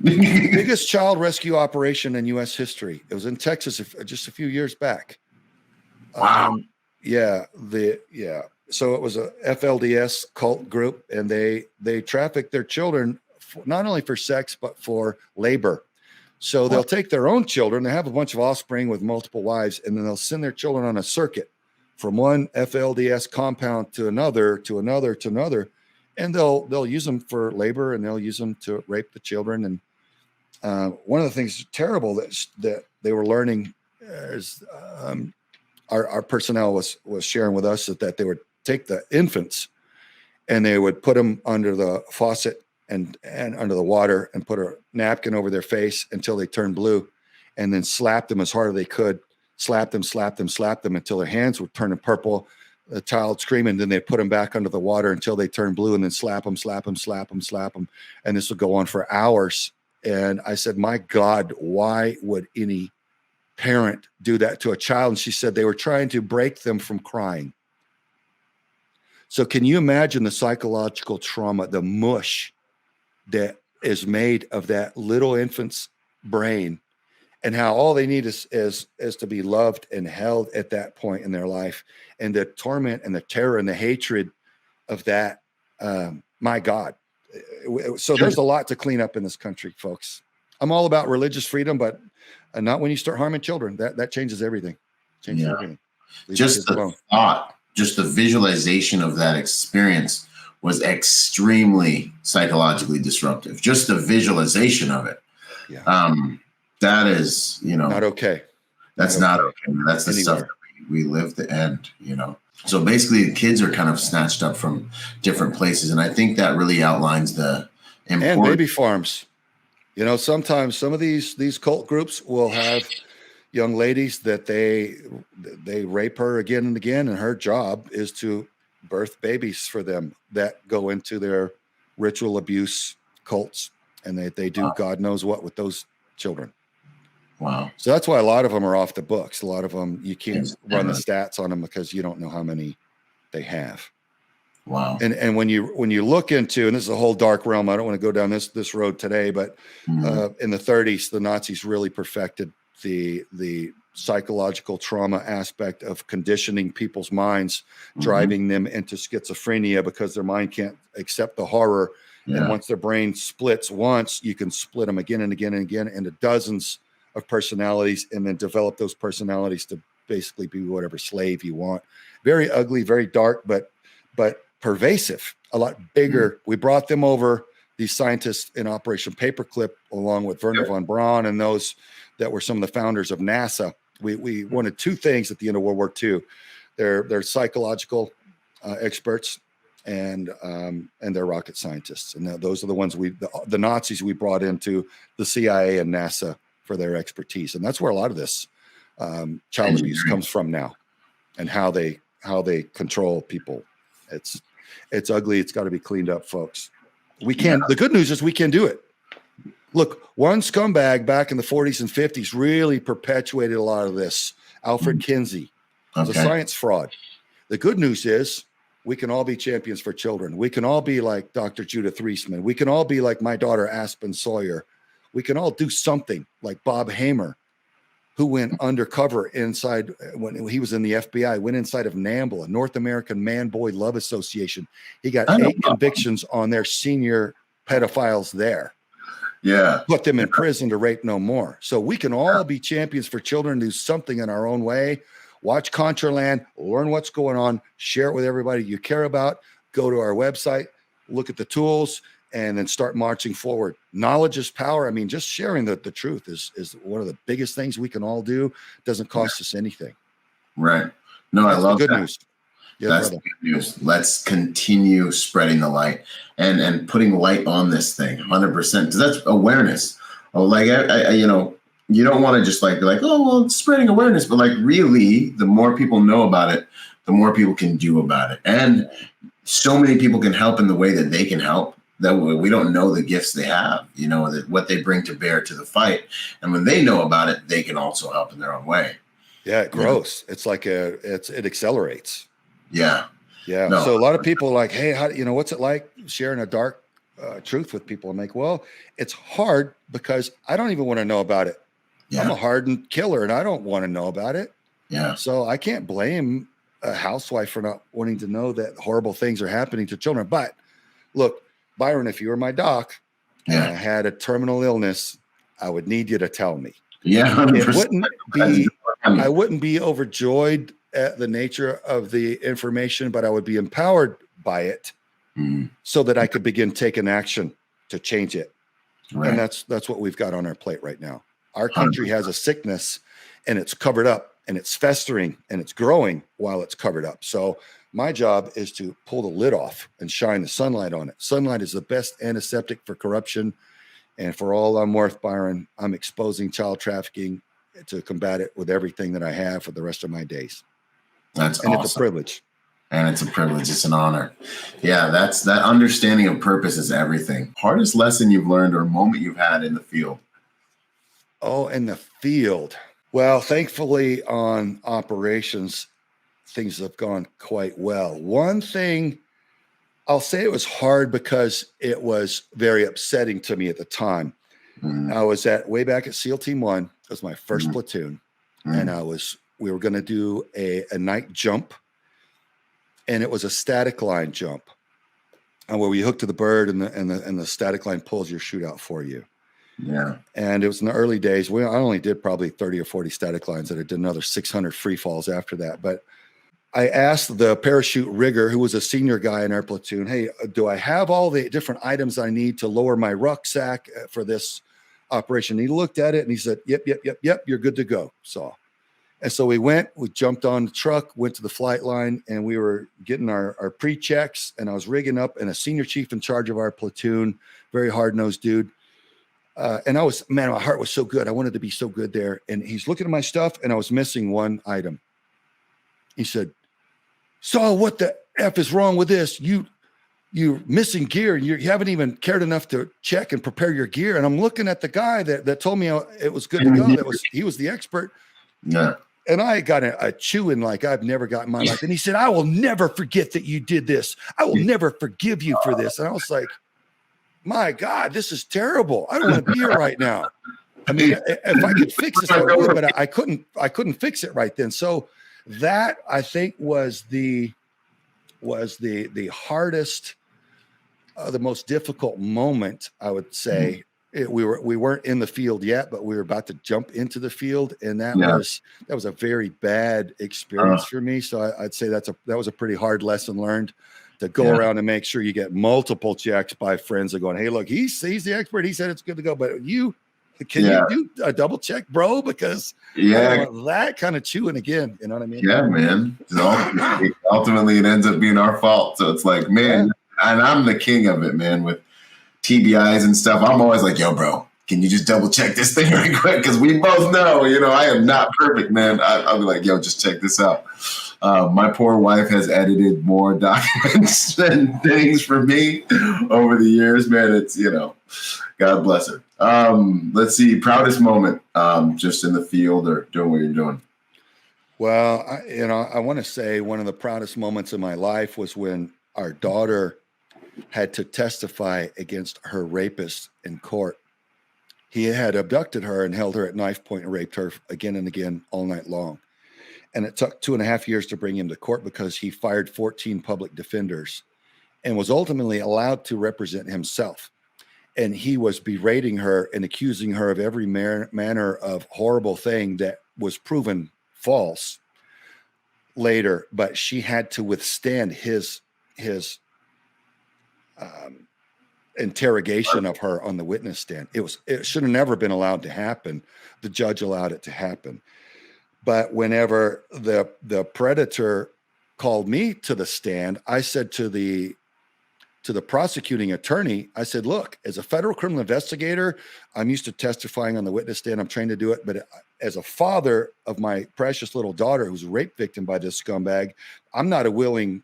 biggest child rescue operation in U.S. history. It was in Texas just a few years back. Wow. So it was a FLDS cult group, and they traffic their children not only for sex but for labor. So they'll take their own children. They have a bunch of offspring with multiple wives, and then they'll send their children on a circuit from one FLDS compound to another, to another, to another. And they'll use them for labor and they'll use them to rape the children. And one of the things terrible that they were learning is our personnel was sharing with us that they would take the infants and they would put them under the faucet and under the water and put a napkin over their face until they turned blue and then slap them as hard as they could, slap them until their hands were turning purple. The child screaming, then they put them back under the water until they turn blue and then slap them. And this would go on for hours. And I said, my God, why would any parent do that to a child? And she said they were trying to break them from crying. So can you imagine the psychological trauma, the mush that is made of that little infant's brain and how all they need is to be loved and held at that point in their life, and the torment and the terror and the hatred of that. My God. So there's a lot to clean up in this country, folks. I'm all about religious freedom, but not when you start harming children. That changes everything. Everything. Just the thought, just the visualization of that experience was extremely psychologically disruptive. Just the visualization of it. Yeah. That is, not okay. That's not okay. That's the anywhere. stuff that we live to end, you know. So basically, the kids are kind of snatched up from different places, and I think that really outlines the importance. And baby farms. You know, sometimes some of these cult groups will have young ladies that they rape her again and again, and her job is to birth babies for them that go into their ritual abuse cults, and they do God knows what with those children. Wow. So that's why a lot of them are off the books. A lot of them, you can't run the stats on them because you don't know how many they have. Wow. And when you look into, and this is a whole dark realm, I don't want to go down this road today, but in the 30s, the Nazis really perfected the psychological trauma aspect of conditioning people's minds, driving them into schizophrenia because their mind can't accept the horror. Yeah. And once their brain splits once, you can split them again and again and again into dozens of personalities, and then develop those personalities to basically be whatever slave you want. Very ugly, very dark, but pervasive, a lot bigger. We brought them over, these scientists in Operation Paperclip, along with Werner von Braun and those that were some of the founders of NASA. We wanted two things at the end of World War II. They're psychological experts and they're rocket scientists. And those are the ones the Nazis we brought into the CIA and NASA for their expertise. And that's where a lot of this child abuse comes from now, and how they control people. It's ugly. It's got to be cleaned up, folks. We can. The good news is we can do it. Look, one scumbag back in the 40s and 50s really perpetuated a lot of this. Alfred Kinsey was a science fraud. The good news is we can all be champions for children. We can all be like Dr. Judith Reisman. We can all be like my daughter, Aspen Sawyer. We can all do something like Bob Hamer, who went undercover inside when he was in the FBI, went inside of NAMBLA, a North American Man-Boy Love Association. He got 8 convictions on their senior pedophiles there. Yeah. Put them in prison to rape no more. So we can all be champions for children, do something in our own way. Watch Contraland, learn what's going on, share it with everybody you care about. Go to our website, look at the tools, and then start marching forward. Knowledge is power. I mean, just sharing the truth is one of the biggest things we can all do. Doesn't cost us anything. Right. No, that's I love good that. News. Yeah, that's good news. Let's continue spreading the light and putting light on this thing 100%. Because that's awareness. Oh, like, you know, you don't want to just like be like, oh, well, it's spreading awareness. But like really, the more people know about it, the more people can do about it. And so many people can help in the way that they can help. That we don't know the gifts they have, you know, that what they bring to bear to the fight. And when they know about it, they can also help in their own way. Yeah, it grows. It's like it accelerates. Yeah. Yeah. No. So a lot of people are like, hey, what's it like sharing a dark truth with people? I'm like, well, it's hard because I don't even want to know about it. Yeah. I'm a hardened killer and I don't want to know about it. Yeah. So I can't blame a housewife for not wanting to know that horrible things are happening to children. But look, Byron, if you were my doc and I had a terminal illness, I would need you to tell me. Yeah, 100%. I wouldn't be overjoyed at the nature of the information, but I would be empowered by it so that I could begin taking action to change it. Right. And that's what we've got on our plate right now. Our country 100%. Has a sickness and it's covered up and it's festering and it's growing while it's covered up. So my job is to pull the lid off and shine the sunlight on it. Sunlight is the best antiseptic for corruption. And for all I'm worth, Byron, I'm exposing child trafficking to combat it with everything that I have for the rest of my days. That's awesome. It's a privilege. And it's a privilege. It's an honor. Yeah, that understanding of purpose is everything. Hardest lesson you've learned or moment you've had in the field? Oh, in the field. Well, thankfully on operations, things have gone quite well. One thing, I'll say it was hard because it was very upsetting to me at the time. I was way back at SEAL Team 1. It was my first platoon. And we were going to do a night jump. And it was a static line jump. And where we hook to the bird and the static line pulls your chute out for you. Yeah. And it was in the early days. I only did probably 30 or 40 static lines, and I did another 600 free falls after that. But I asked the parachute rigger, who was a senior guy in our platoon, hey, do I have all the different items I need to lower my rucksack for this operation? He looked at it and he said, yep, you're good to go. So And so we jumped on the truck, went to the flight line, and we were getting our pre-checks, and I was rigging up, and a senior chief in charge of our platoon, very hard-nosed dude. And my heart was so good. I wanted to be so good there. And he's looking at my stuff, and I was missing one item. He said, "Saul, what the F is wrong with this? You're missing gear. You haven't even cared enough to check and prepare your gear." And I'm looking at the guy that told me it was good to go. He was the expert. Yeah. And I got a chewing like I've never got in my life. And he said, "I will never forget that you did this. I will never forgive you for this." And I was like, my God, this is terrible. I don't want to be here right now. I mean, if I could fix this, I would, but I couldn't fix it right then. So that, I think, was the hardest, the most difficult moment, I would say. We weren't in the field yet, but we were about to jump into the field, and that was a very bad experience for me. So I'd say that was a pretty hard lesson learned, to go around and make sure you get multiple checks by friends that going, "Hey, look, he's the expert. He said it's good to go, but you do a double check, bro? Because I don't want that kind of chewing again." You know what I mean? Yeah, man. Ultimately, it ends up being our fault. So it's like, man, and I'm the king of it, man, with TBIs and stuff. I'm always like, "Yo, bro, can you just double check this thing right quick?" Because we both know, I am not perfect, man. I'll be like, "Yo, just check this out." My poor wife has edited more documents and things for me over the years, man. It's, God bless her. Let's see, proudest moment, just in the field or doing what you're doing. Well, I want to say one of the proudest moments in my life was when our daughter had to testify against her rapist in court. He had abducted her and held her at knife point and raped her again and again all night long. And it took 2.5 years to bring him to court because he fired 14 public defenders and was ultimately allowed to represent himself. And he was berating her and accusing her of every manner of horrible thing that was proven false later. But she had to withstand his interrogation of her on the witness stand. It should have never been allowed to happen. The judge allowed it to happen. But whenever the predator called me to the stand, I said to the prosecuting attorney, I said, "Look, as a federal criminal investigator, I'm used to testifying on the witness stand. I'm trained to do it. But as a father of my precious little daughter who's a rape victim by this scumbag, I'm not a willing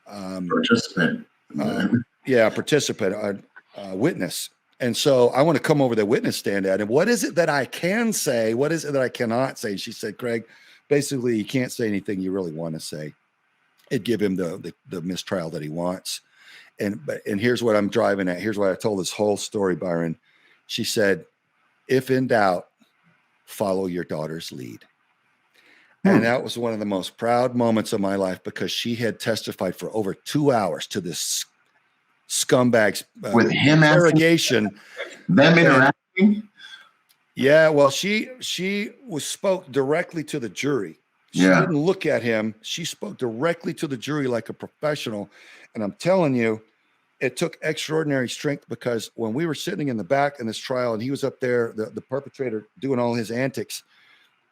participant. Witness. And so I want to come over the witness stand at him. What is it that I can say? What is it that I cannot say?" She said, "Craig, basically you can't say anything you really want to say. It'd give him the mistrial that he wants." And here's what I'm driving at. Here's why I told this whole story, Byron. She said, "If in doubt, follow your daughter's lead." And that was one of the most proud moments of my life, because she had testified for over 2 hours to this scumbag's with him interrogation. Them interacting. Yeah, well, she spoke directly to the jury. She didn't look at him. She spoke directly to the jury like a professional. And I'm telling you, it took extraordinary strength, because when we were sitting in the back in this trial and he was up there, the perpetrator doing all his antics,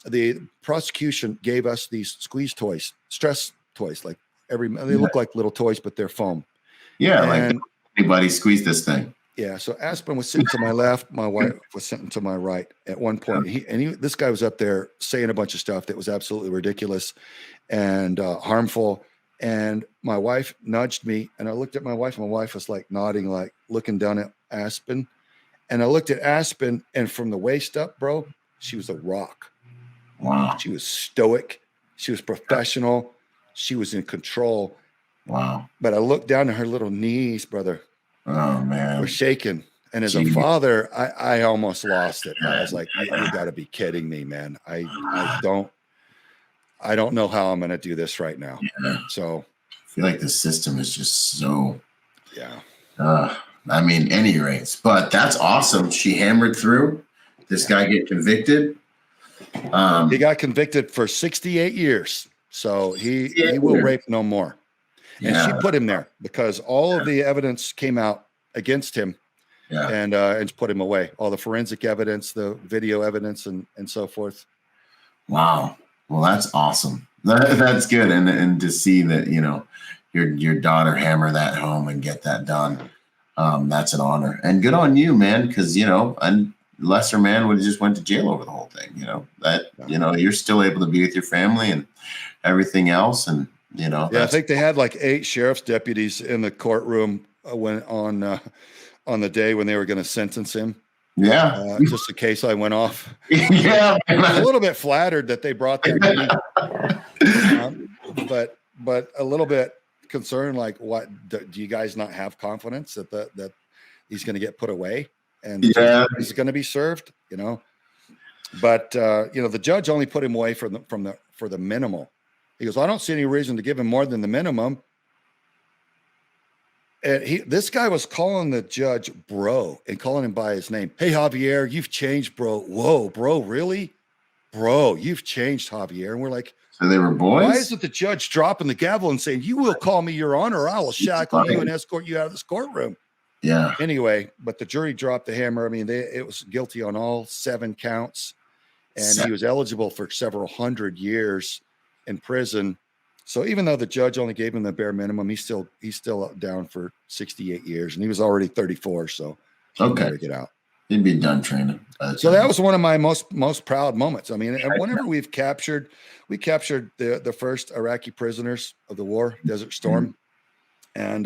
the prosecution gave us these squeeze toys, stress toys, like they look like little toys, but they're foam. Yeah, like anybody squeeze this thing. Yeah, so Aspen was sitting to my left, my wife was sitting to my right at one point. This guy was up there saying a bunch of stuff that was absolutely ridiculous and harmful. And my wife nudged me, and I looked at my wife. My wife was like nodding, like looking down at Aspen. And I looked at Aspen, and from the waist up, bro, she was a rock. Wow. She was stoic. She was professional. She was in control. Wow. But I looked down at her little knees, brother. Oh, man. We're shaking. And as a father, I almost lost it. I was like, you got to be kidding me, man. I don't know how I'm going to do this right now. Yeah. So I feel like the system is just so, yeah. Any rates, but that's awesome. She hammered through. This guy get convicted. He got convicted for 68 years. So he will rape no more. And she put him there because all of the evidence came out against him, and put him away. All the forensic evidence, the video evidence, and so forth. Wow. Well, that's awesome. That's good. And to see that, your daughter hammer that home and get that done. That's an honor, and good on you, man. Cause a lesser man would have just went to jail over the whole thing. You're still able to be with your family and everything else. And, I think they had like 8 sheriff's deputies in the courtroom when on the day when they were going to sentence him. Yeah. Just in case I went off. Yeah. I was a little bit flattered that they brought that to me. But a little bit concerned, like, what do you guys not have confidence that he's going to get put away and he's going to be served, But the judge only put him away for the minimal. He goes, I don't see any reason to give him more than the minimum. And this guy was calling the judge bro and calling him by his name. Hey, Javier, you've changed, bro. Whoa, bro, really? Bro, you've changed, Javier. And we're like, so they were boys? Why isn't the judge dropping the gavel and saying, you will call me your honor, or I will shackle you and escort you out of this courtroom? Yeah. Anyway, but the jury dropped the hammer. I mean, it was guilty on all 7 counts. And he was eligible for several hundred years in prison. So even though the judge only gave him the bare minimum, he's still down for 68 years, and he was already 34. So he'll never get out. He'd be done training. So that was one of my most proud moments. I mean, whenever we captured the first Iraqi prisoners of the war, Desert Storm, and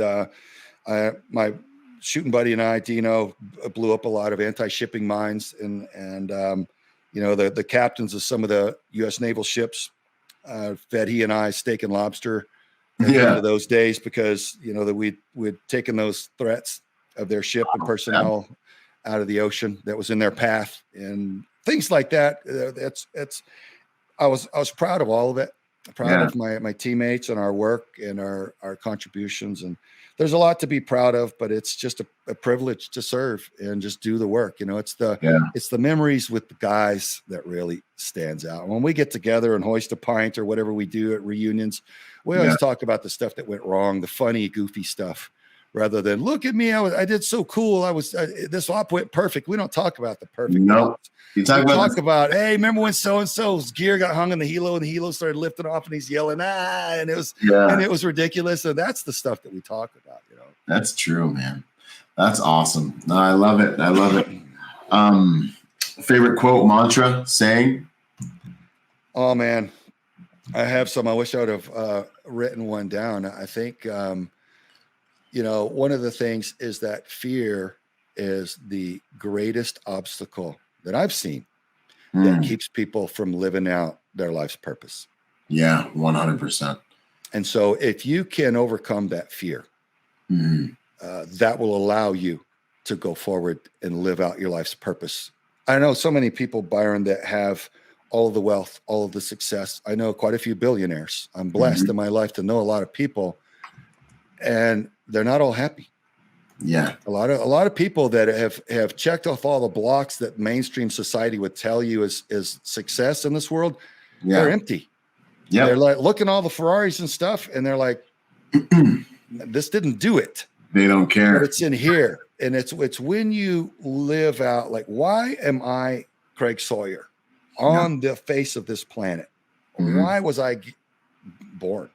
my shooting buddy and I, Dino, blew up a lot of anti-shipping mines, and the captains of some of the U.S. naval ships fed he and I steak and lobster at the end of those days, because that we'd taken those threats of their ship and personnel out of the ocean that was in their path and things like that. I was proud of all of it, proud of my teammates and our work and our contributions. And there's a lot to be proud of, but it's just a privilege to serve and just do the work. It's the memories with the guys that really stands out. When we get together and hoist a pint or whatever we do at reunions, we always talk about the stuff that went wrong, the funny, goofy stuff, rather than look at me. I did so cool. This op went perfect. We don't talk about the perfect. No, you talk about, hey, remember when so-and-so's gear got hung in the helo and the helo started lifting off and he's yelling, and it was ridiculous. And that's the stuff that we talk about, That's true, man. That's awesome. No, I love it. Favorite quote, mantra, saying? Oh man, I have some. I wish I would have written one down. I think, one of the things is that fear is the greatest obstacle that I've seen that keeps people from living out their life's purpose. Yeah, 100%. And so if you can overcome that fear, that will allow you to go forward and live out your life's purpose. I know so many people, Byron, that have all of the wealth, all of the success. I know quite a few billionaires. I'm blessed in my life to know a lot of people, and they're not all happy. Yeah. A lot of people that have checked off all the blocks that mainstream society would tell you is success in this world. They're empty. Yeah. They're like looking at all the Ferraris and stuff, and they're like, this didn't do it. They don't care. But it's in here. And it's when you live out, like, why am I Craig Sawyer on the face of this planet? Why was I born?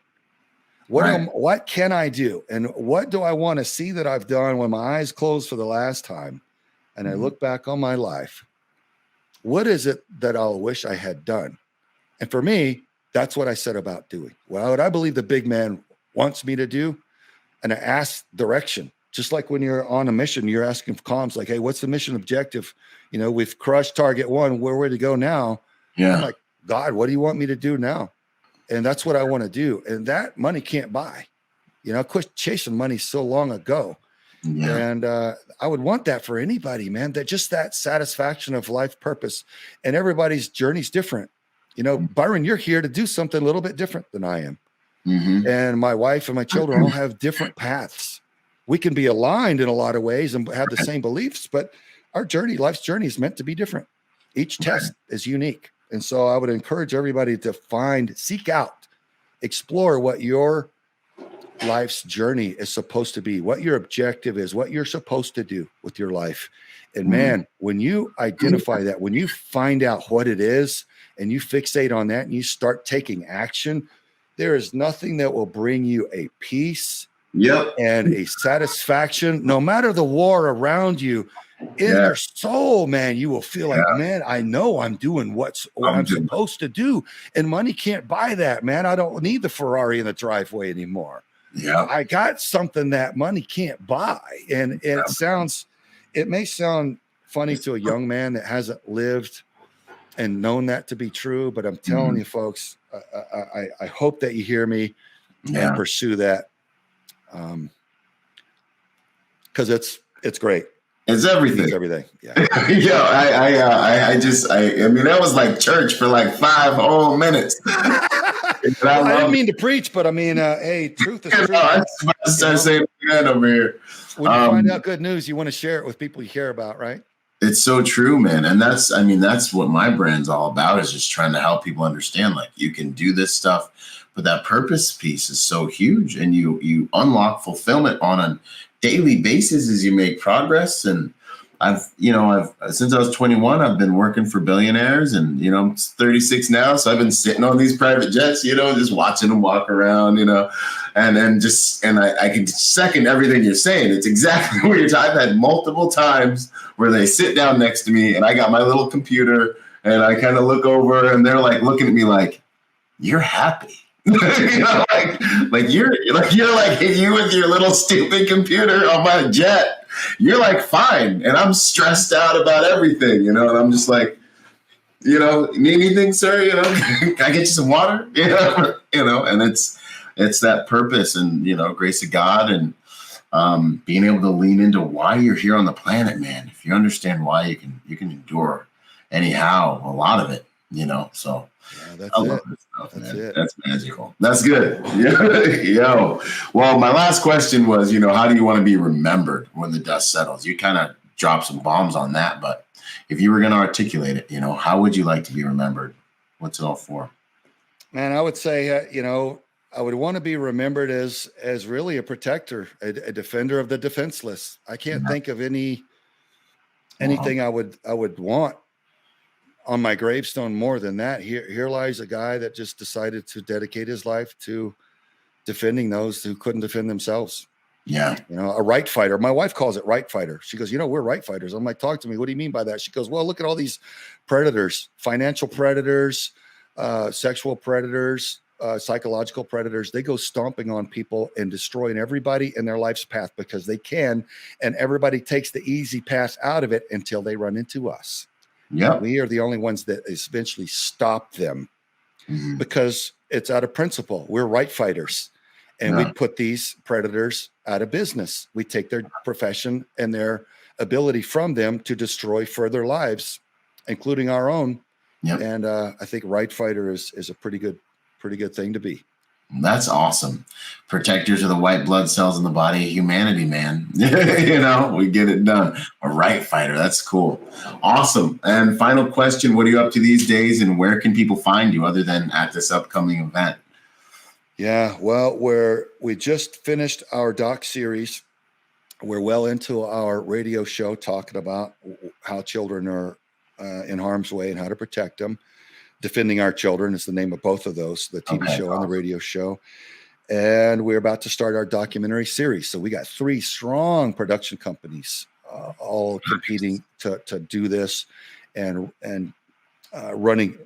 What can I do? And what do I want to see that I've done when my eyes close for the last time? And I look back on my life. What is it that I'll wish I had done? And for me, that's what I set about doing. What I believe the big man wants me to do. And I ask direction. Just like when you're on a mission, you're asking for comms, like, hey, what's the mission objective? We've crushed target 1. Where to go now? Yeah. I'm like, God, what do you want me to do now? And that's what I want to do. And that money can't buy. I quit chasing money so long ago. Yeah. And I would want that for anybody, man, that satisfaction of life purpose. And everybody's journey's different. Byron, you're here to do something a little bit different than I am. And my wife and my children all have different paths. We can be aligned in a lot of ways and have the same beliefs, but life's journey is meant to be different. Each test is unique. And so I would encourage everybody to seek out, explore what your life's journey is supposed to be, what your objective is, what you're supposed to do with your life. And man, when you identify that, when you find out what it is and you fixate on that and you start taking action, there is nothing that will bring you a peace and a satisfaction, no matter the war around you. In your soul, man, you will feel like, man, I know I'm doing what I'm supposed to do. And money can't buy that, man. I don't need the Ferrari in the driveway anymore. Yeah. I got something that money can't buy. And it may sound funny to a young man that hasn't lived and known that to be true, but I'm telling you, folks, I hope that you hear me and pursue that. Because it's great. It's everything. It's everything. Yeah. I mean, that was like church for like 5 whole minutes. I didn't mean to preach, but I mean, hey, truth is truth. I was about to start saying again over here. When you find out good news, you want to share it with people you care about, right? It's so true, man. And that's what my brand's all about, is just trying to help people understand, like, you can do this stuff, but that purpose piece is so huge, and you unlock fulfillment on a daily basis as you make progress. And I've since I was 21, I've been working for billionaires, and I'm 36 now, so I've been sitting on these private jets, just watching them walk around, and I can second everything you're saying. It's exactly what you're talking. I've had multiple times where they sit down next to me, and I got my little computer, and I kind of look over, and they're like looking at me like, "You're happy." like you're like you with your little stupid computer on my jet. You're like fine, and I'm stressed out about everything, and I'm just like, need anything, sir? Can I get you some water? And it's that purpose and grace of God, and being able to lean into why you're here on the planet, man. If you understand why, you can endure anyhow a lot of it, so. Yeah, that's I love it. this stuff, That's man. it. That's magical. That's good. Yo. Well, my last question was, how do you want to be remembered when the dust settles? You kind of dropped some bombs on that, but if you were going to articulate it, how would you like to be remembered? What's it all for? Man, I would say, I would want to be remembered as really a protector, a defender of the defenseless. I can't think of anything I would want on my gravestone more than that. Here lies a guy that just decided to dedicate his life to defending those who couldn't defend themselves. Yeah. A right fighter. My wife calls it right fighter. She goes, we're right fighters. I'm like, talk to me. What do you mean by that? She goes, well, look at all these predators, financial predators, sexual predators, psychological predators. They go stomping on people and destroying everybody in their life's path because they can. And everybody takes the easy path out of it until they run into us. Yeah, we are the only ones that eventually stop them because it's out of principle. We're right fighters, and we put these predators out of business. We take their profession and their ability from them to destroy further lives, including our own. Yep. And I think right fighter is a pretty good thing to be. That's awesome. Protectors of the white blood cells in the body of humanity, man. We get it done. A right fighter. That's cool. Awesome. And final question, what are you up to these days, and where can people find you other than at this upcoming event? Yeah, well, we just finished our doc series. We're well into our radio show talking about how children are in harm's way and how to protect them. Defending Our Children is the name of both of those, the TV show and the radio show. And we're about to start our documentary series. So we got 3 strong production companies all competing to do this and running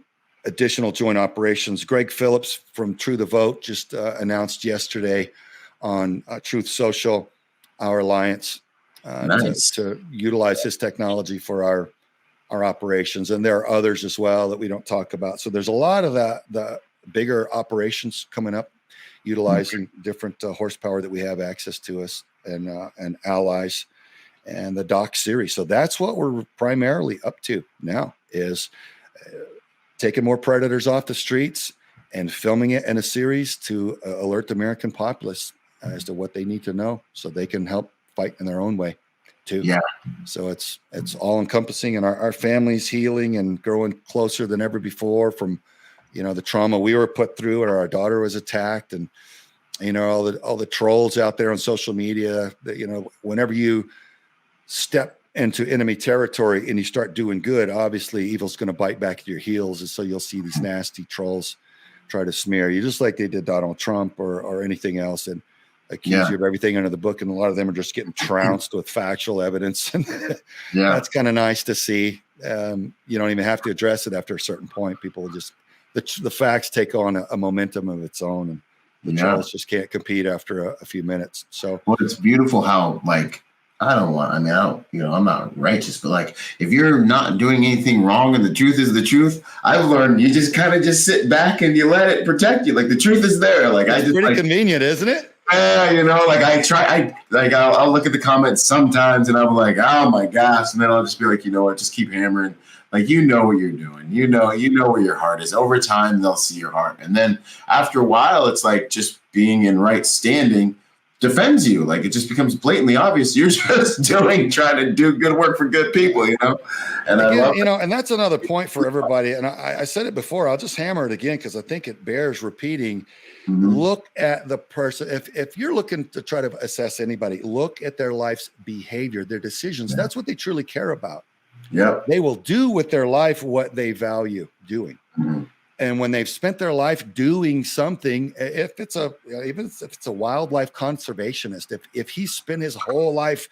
additional joint operations. Greg Phillips from True the Vote just announced yesterday on Truth Social, our alliance, to utilize his technology for our operations. And there are others as well that we don't talk about. So there's a lot of the bigger operations coming up, utilizing different horsepower that we have access to us and allies, and the doc series. So that's what we're primarily up to now, is taking more predators off the streets and filming it in a series to alert the American populace as to what they need to know so they can help fight in their own way too. Yeah. So it's all encompassing, and our family's healing and growing closer than ever before from, the trauma we were put through, or our daughter was attacked, and You know, all the trolls out there on social media that, you know, whenever you step into enemy territory and you start doing good, obviously evil's going to bite back at your heels. And so you'll see these nasty trolls try to smear you, just like they did Donald Trump or anything else, and accuse you of everything under the book. And a lot of them are just getting trounced with factual evidence. And that's kind of nice to see. You don't even have to address it after a certain point. People will just, the facts take on a momentum of its own, and the trolls just can't compete after a few minutes. So, well, it's beautiful how, like, I'm not righteous, but like, if you're not doing anything wrong and the truth is the truth, I've learned you just kind of just sit back and you let it protect you. Like, the truth is there. Like, it's pretty convenient, isn't it? Yeah, you know, like I'll look at the comments sometimes and I'm like, oh my gosh. And then I'll just be like, you know what, just keep hammering. Like, you know what you're doing. You know where your heart is. Over time, they'll see your heart. And then after a while, it's like just being in right standing defends you. Like, it just becomes blatantly obvious you're just trying to do good work for good people, you know? And again, I love and that's another point for everybody. And I said it before, I'll just hammer it again because I think it bears repeating. Look at the person. If you're looking to try to assess anybody, look at their life's behavior, their decisions. That's what they truly care about. Yeah. They will do with their life what they value doing. And when they've spent their life doing something, even if it's a wildlife conservationist, if he spent his whole life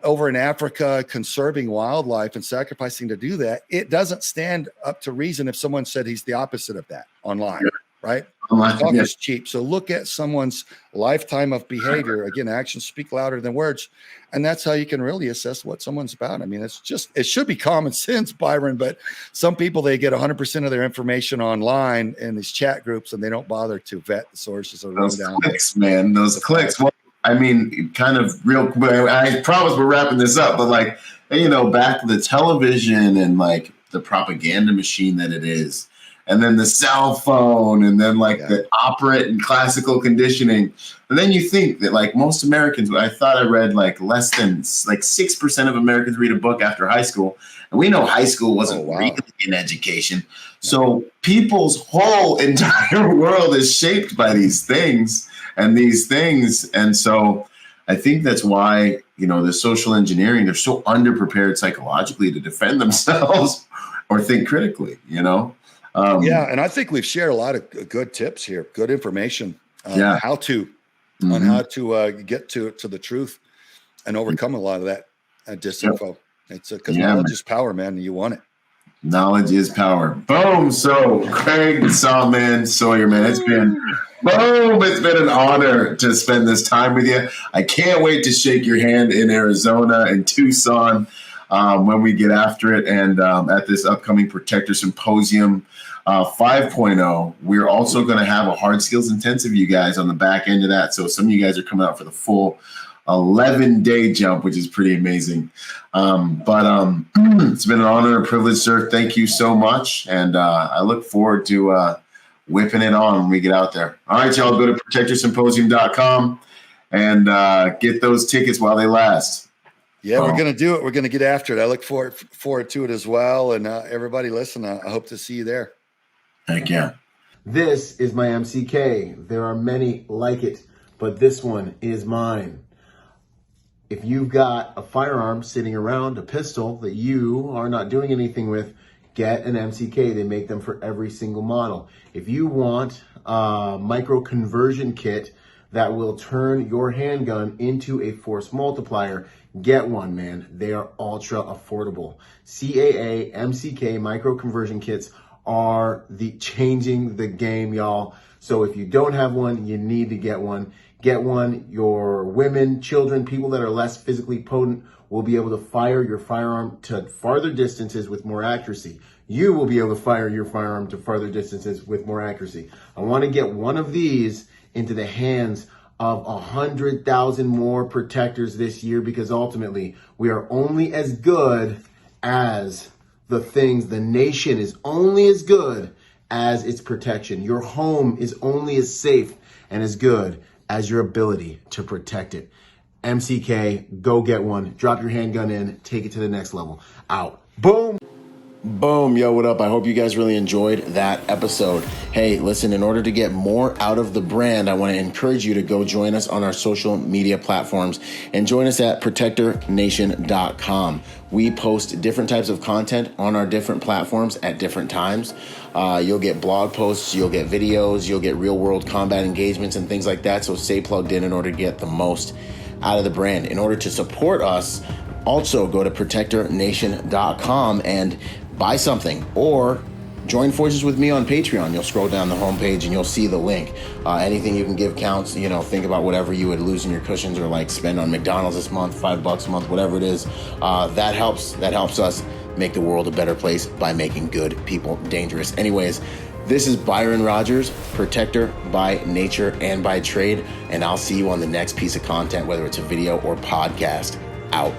over in Africa conserving wildlife and sacrificing to do that, it doesn't stand up to reason if someone said he's the opposite of that online, right? Talk is cheap. So look at someone's lifetime of behavior. Again, actions speak louder than words. And that's how you can really assess what someone's about. I mean, it should be common sense, Byron, but some people, they get 100% of their information online in these chat groups and they don't bother to vet the sources or those clicks, man, those clicks. Well, I mean, kind of real quick, I promise we're wrapping this up, but like, you know, back to the television and like the propaganda machine that it is. And then the cell phone, and then like the operate and classical conditioning. And then you think that like most Americans, I thought I read like less than like 6% of Americans read a book after high school. And we know high school wasn't really an education. So people's whole entire world is shaped by these things. And so I think that's why, you know, the social engineering, they're so underprepared psychologically to defend themselves or think critically, you know? And I think we've shared a lot of good tips here, good information on how to get to the truth and overcome a lot of that disinfo. It's because knowledge is power, man. And you want it. Knowledge is power. Boom. So Craig Sawman Sawyer, man, it's been an honor to spend this time with you. I can't wait to shake your hand in Arizona and Tucson when we get after it, and at this upcoming Protector Symposium 5.0. We're also going to have a hard skills intensive, you guys, on the back end of that. So some of you guys are coming out for the full 11-day jump, which is pretty amazing. It's been an honor and a privilege, sir. Thank you so much. And I look forward to whipping it on when we get out there. All right, y'all, go to protectorsymposium.com and get those tickets while they last. Yeah, we're going to do it. We're going to get after it. I look forward to it as well. And everybody listen, I hope to see you there. Heck yeah. This is my MCK. There are many like it, but this one is mine. If you've got a firearm sitting around, a pistol that you are not doing anything with, get an MCK. They make them for every single model. If you want a micro conversion kit that will turn your handgun into a force multiplier, get one, man. They are ultra affordable. CAA MCK micro conversion kits are changing the game, y'all. So if you don't have one, you need to get one. Get one. Your women, children, people that are less physically potent will be able to fire your firearm to farther distances with more accuracy. You will be able to fire your firearm to farther distances with more accuracy. I want to get one of these into the hands of 100,000 more protectors this year, because ultimately we are only as good as the nation is only as good as its protection. Your home is only as safe and as good as your ability to protect it. MCK, go get one. Drop your handgun in, take it to the next level. Out. Boom. Boom. Yo, what up? I hope you guys really enjoyed that episode. Hey, listen, in order to get more out of the brand, I want to encourage you to go join us on our social media platforms and join us at protectornation.com. We post different types of content on our different platforms at different times. You'll get blog posts, you'll get videos, you'll get real world combat engagements and things like that. So stay plugged in order to get the most out of the brand. In order to support us, also go to protectornation.com and buy something, or join forces with me on Patreon. You'll scroll down the homepage and you'll see the link. Anything you can give counts. Think about whatever you would lose in your cushions or like spend on McDonald's this month, $5 a month, whatever it is. That helps us make the world a better place by making good people dangerous. Anyways, this is Byron Rogers, protector by nature and by trade, and I'll see you on the next piece of content, whether it's a video or podcast. Out.